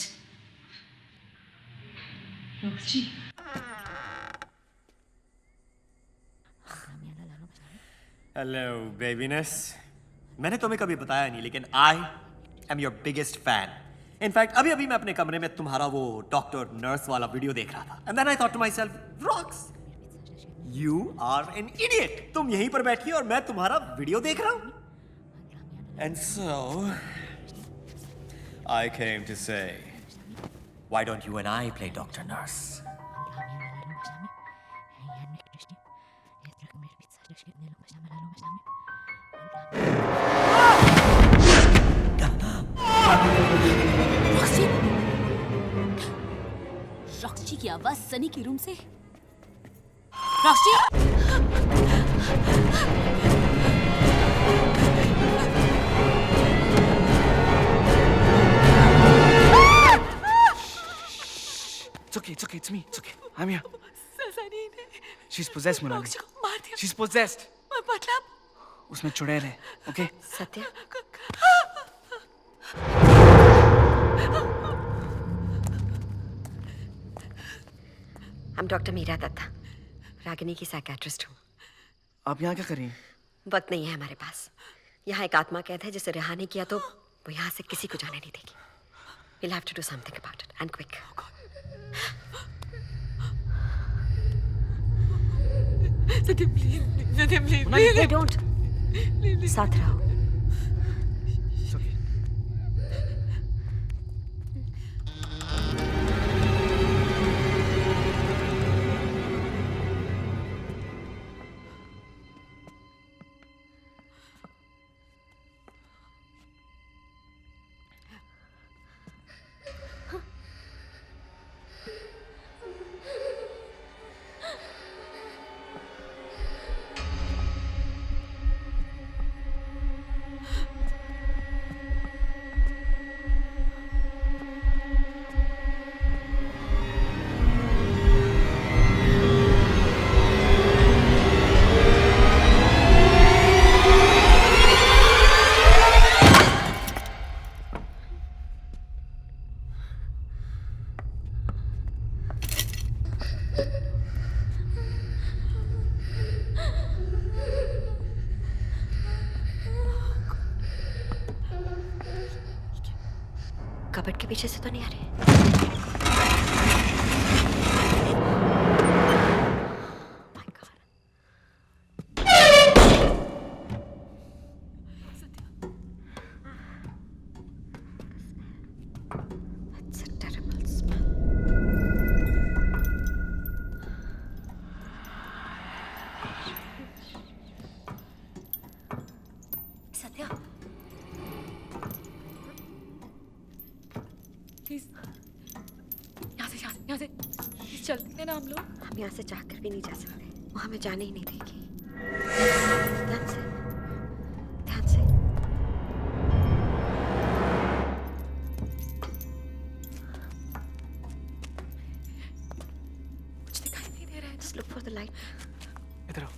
S1: हेलो बेबीनेस, मैंने तुम्हें कभी बताया नहीं लेकिन I am your biggest fan. In fact अभी अभी मैं अपने कमरे में तुम्हारा वो डॉक्टर नर्स वाला वीडियो देख रहा था and then I thought to myself, Rocks you are an idiot. तुम यहीं पर बैठी और मैं तुम्हारा वीडियो देख रहा हूं। And so I came to say why don't you and I play doctor nurse?
S18: Roxy की आवाज सनी के रूम से। Roxy!
S8: It's okay, it's me, it's okay. I'm here.
S18: Sunny ने
S8: She's possessed, Monali.
S18: रॉक्सी को मार दिया।
S8: She's possessed.
S18: मतलब?
S8: उसमें चुड़ैल है, okay?
S12: Satya? I'm doctor Meera Dutta, Ragini की साइकियाट्रिस्ट हूँ।
S8: आप यहाँ क्या कर रही हैं?
S12: वक्त नहीं है हमारे पास। यहाँ एक आत्मा कैद है जिसे रिहा नहीं किया तो वो यहाँ से किसी को जाने नहीं देगी। We'll have to do something about it and quick.
S18: Satya please, Satya please.
S12: They don't. साथ रहो। कबर्ड के पीछे से तो नहीं आ रहे।
S13: प्लीज यहाँ से प्लीज चलते हैं ना हम लोग।
S12: हम यहाँ से चाहकर भी नहीं जा सकते, वो हमें जाने ही नहीं देगी। ध्यान से, ध्यान से।
S13: कुछ दिखाई नहीं दे रहा है।
S12: Just look for the light.
S8: इधर आओ।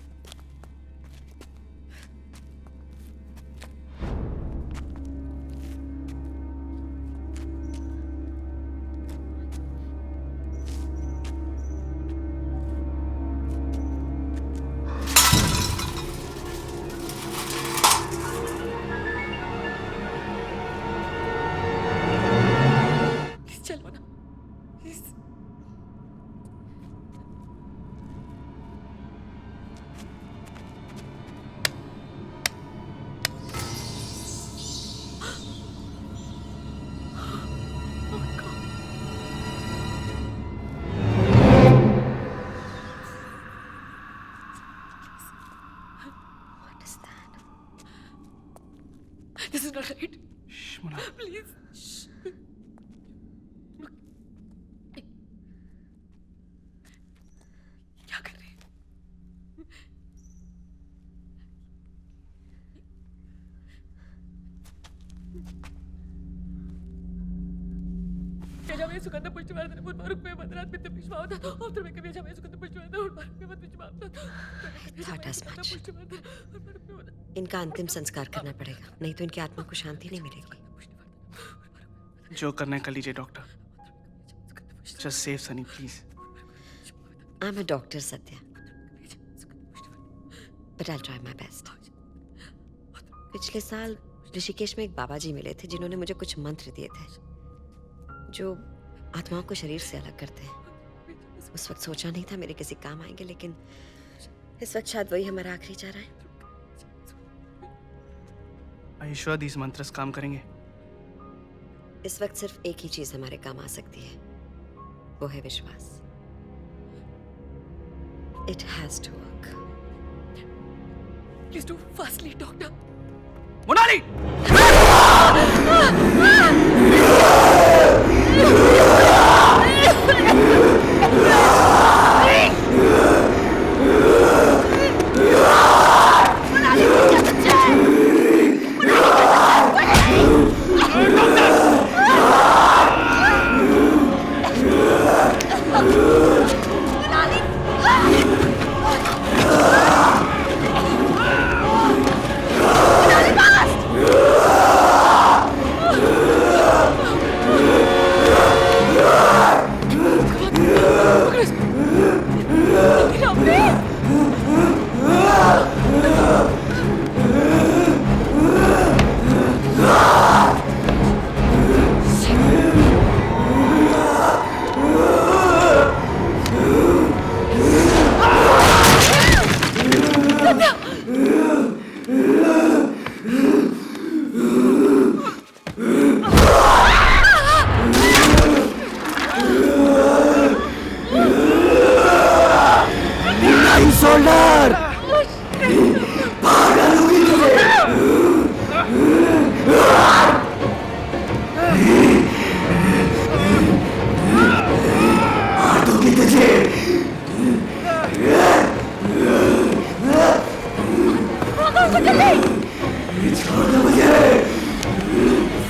S13: चलो ना please.
S12: What is that?
S13: This is not right.
S8: Mona.
S13: Please. क्या कर रहे हैं? Pijamayı sukanda pushti vardı. Urbaruk में बदरात में तो पिछवा होता। और में कभी पिजामे sukanda pushti vardı. Urbaruk में बद पिछवा होता।
S12: Thought as much. इनका अंतिम संस्कार करना पड़ेगा, नहीं तो इनकी आत्मा को शांति नहीं मिलेगी।
S8: जो करना है कर लीजिए doctor. Just save Sunny, please.
S12: I'm a doctor, Satya. But I'll try my best. पिछले साल ऋषिकेश में एक बाबा जी मिले थे जिन्होंने मुझे कुछ मंत्र दिए थे जो आत्माओं को शरीर से अलग करते हैं। उस वक्त सोचा नहीं था मेरे किसी काम आएंगे, लेकिन इस वक्त शायद वही हमारा आखिरी चारा है।
S8: Are you sure these mantras काम करेंगे?
S12: इस वक्त सिर्फ एक ही चीज हमारे काम आ सकती है, वो है विश्वास। It has to work.
S13: Please do fastly, doctor.
S8: Monali!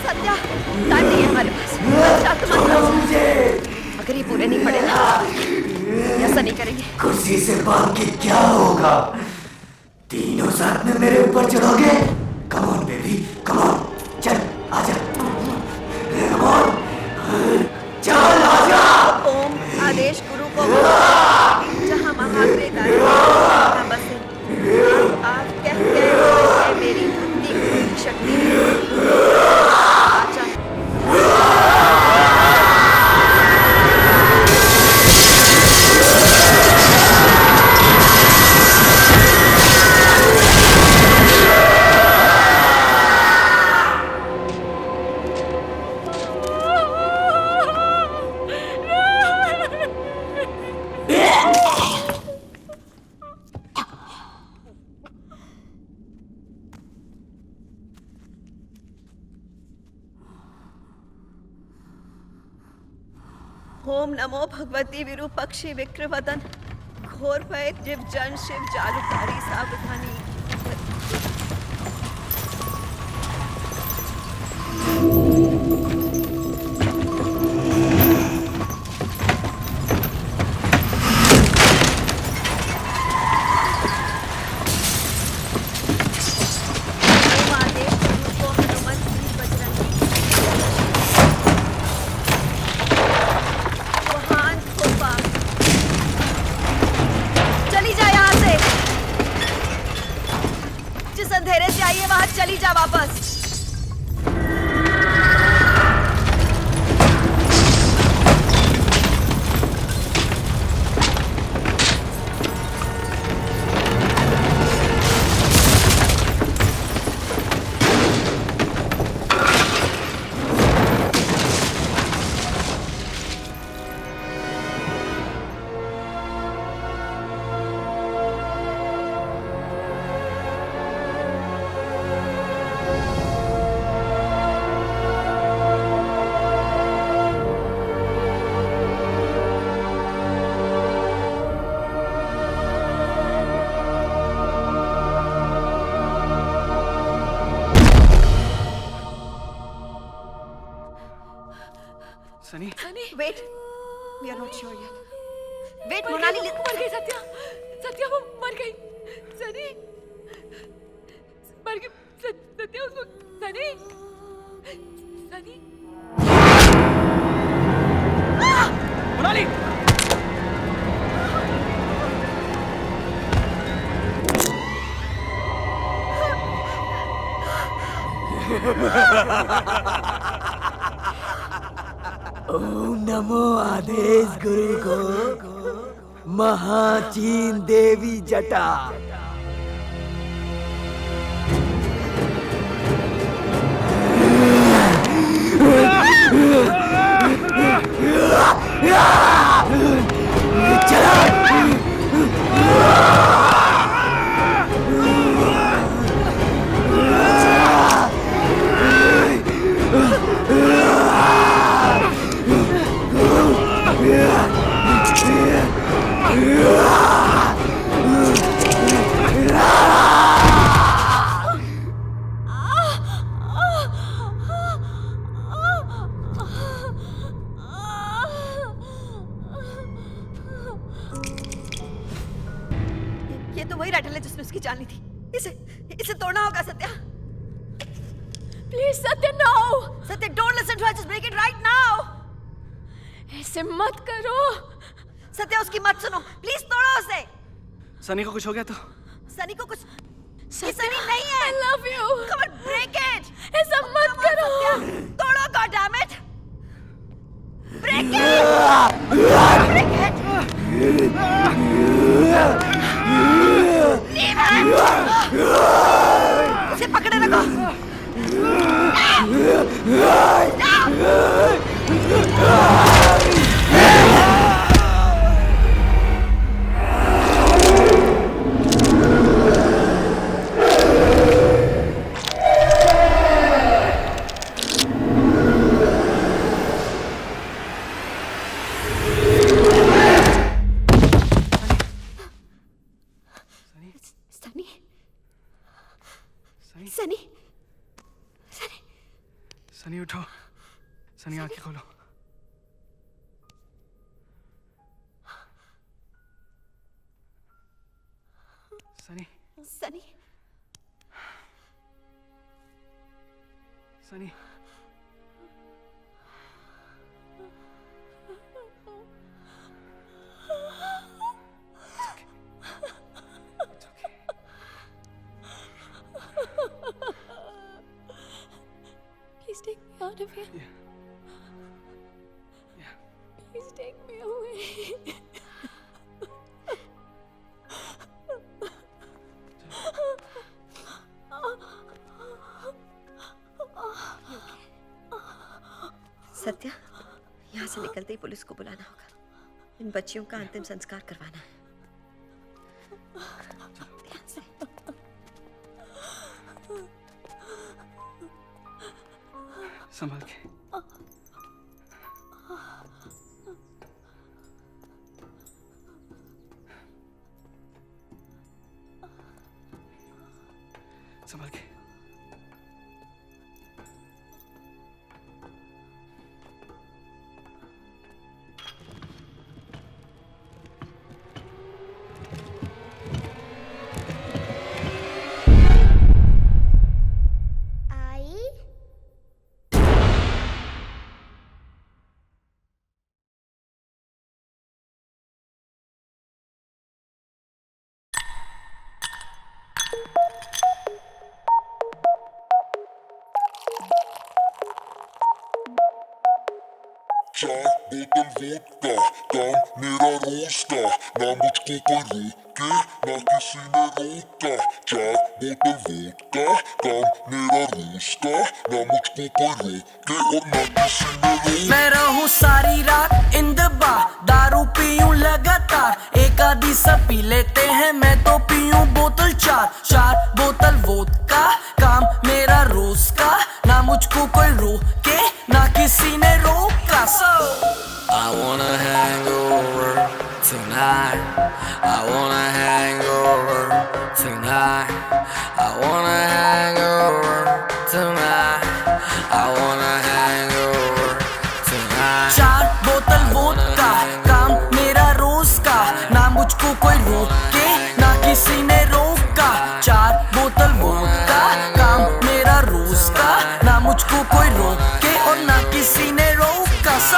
S12: Satya, time नहीं है हमारे पास। अगर ये पूरे नहीं पड़े ना, ऐसा नहीं करेंगे।
S3: कुर्सी से भाग के क्या होगा? तीनों साथ में मेरे ऊपर चढ़ोगे? Come on baby, come on, चल आजा। Come on, चल आजा।
S12: ओम आदेश गुरु को जहाँ महात्रे वहाँ बसे। आप कह गए है मेरी भक्ति की शक्ति। आजा। ओम नमो भगवती विरूपक्षी विक्रवदन घोर भय जीव जन शिव जालुकारी सावधानी। चली जा यहाँ से, जिस अंधेरे से आई है वहां चली जा वापस।
S8: Sunny
S12: wait, we are not sure yet. Wait Monali,
S13: मर गई सत्या, सत्या वो मर गई। सनी मर गई, सत्या उसको। सनी सनी
S8: मोनाली
S19: ओम नमो आदेश गुरु को महाचीन देवी जटा।
S12: ये तो वही राइटल है जिसने उसकी जान ली थी। इसे तोड़ना होगा Satya.
S13: Please Satya, no
S12: Satya, don't listen to her, just break it right now.
S13: ऐसे मत करो
S12: सत्या, उसकी मत सुनो, प्लीज तोड़ो उसे।
S8: सनी को कुछ हो गया तो?
S12: सनी को कुछ, ये सनी नहीं है।
S13: I love you.
S12: Come on, break it.
S13: ऐसा मत करो।
S12: सत्या, तोड़ो, God damn it. Break it. Break it. Leave it. उसे पकड़े रखो।
S8: सनी सनी उठो, सनी आंखें खोलो। Sunny
S12: Sunny
S8: Sunny
S13: Please take me out of here. Please take me away.
S12: Satya, यहाँ से निकलते ही पुलिस को बुलाना होगा। इन बच्चियों का अंतिम संस्कार करवाना है। ध्यान से।
S8: संभाल के।
S19: चार बोतल वोडका, काम मेरा रोज का, ना मुझको कोई रोके, ना किसी ने रोका। चार बोतल वोडका, काम मेरा रोज का, ना मुझको कोई रोके और ना किसी ने रोका।
S3: मैं रहूं सारी रात इन द बार, दारू पीऊं लगातार, एक आधी सब पी लेते हैं, मैं तो पीऊं बोतल चार। चार बोतल वोडका, काम मेरा रोज का, ना मुझको कोई रोके, ना किसी ने रोका। So
S21: I wanna hang over tonight. I wanna hang over tonight. I wanna hang over tonight. I wanna hang over tonight.
S3: चार बोतल वोडका, काम मेरा रोज का, ना मुझको कोई रोके, ना किसी ने रोका। चार बोतल वोडका, काम मेरा रोज का, ना मुझको कोई रोके और ना किसी ने रोका। So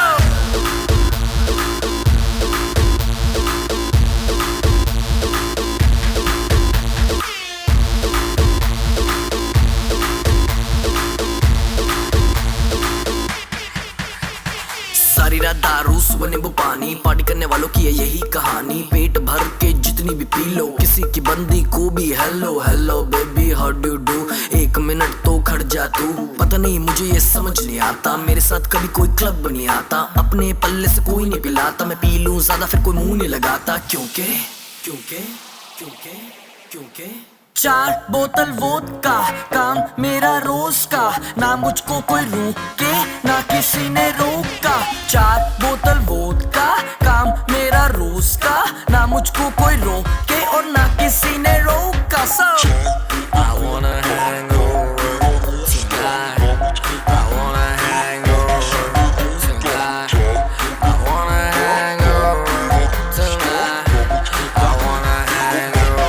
S3: सारी रात दारू सुबह नींबू पानी, पार्टी करने वालों की है यही कहानी। पेट भर के जितनी भी पी लो, किसी की बंदी को भी hello hello baby how do do. एक मिनट तो खड़ जा तू, पता नहीं मुझे ये समझ नहीं आता, मेरे साथ कभी कोई क्लब नहीं आता, अपने पल्ले से कोई नहीं पिलाता, मैं पी लूं ज्यादा फिर कोई मुंह नहीं लगाता। क्योंकि क्योंकि क्योंकि क्योंकि चार बोतल वोडका, काम मेरा रोज का, ना मुझको कोई रोके, ना किसी ने रोका। चार बोतल वोडका, काम मेरा रोज का, ना मुझको कोई रोके और ना किसी ने रोका। So
S21: I wanna hang over tonight. I wanna hang over tonight. I wanna hang over tonight. I wanna hang over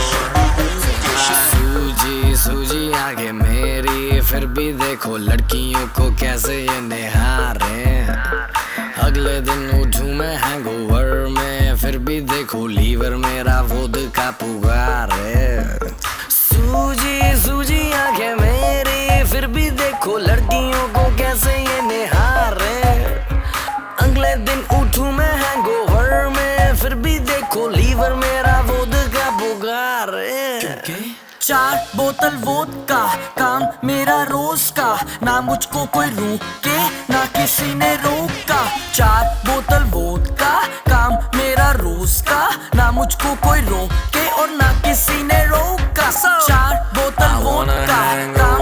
S21: tonight. सूजी सूजी आगे मेरी, फिर भी देखो लड़कियों को कैसे ये निहारे। अगले दिन उठूं मैं हैंगओवर में, फिर भी देखो लीवर मेरा वोडका पुकारे। सूजी सूजी आंखें मेरी, फिर भी देखो लड़कियों को कैसे ये निहारे। अगले दिन उठूं मैं हैंगओवर में, फिर भी देखो लीवर मेरा वोडका पुकारे। चार बोतल वोडका, काम मेरा रोज का, ना मुझको कोई रोके, ना किसी ने रोका। चार बोतल वोडका, काम मेरा रोज का, ना मुझको कोई रोके और ना किसी ने रोका। So चार बोतल वोडका, काम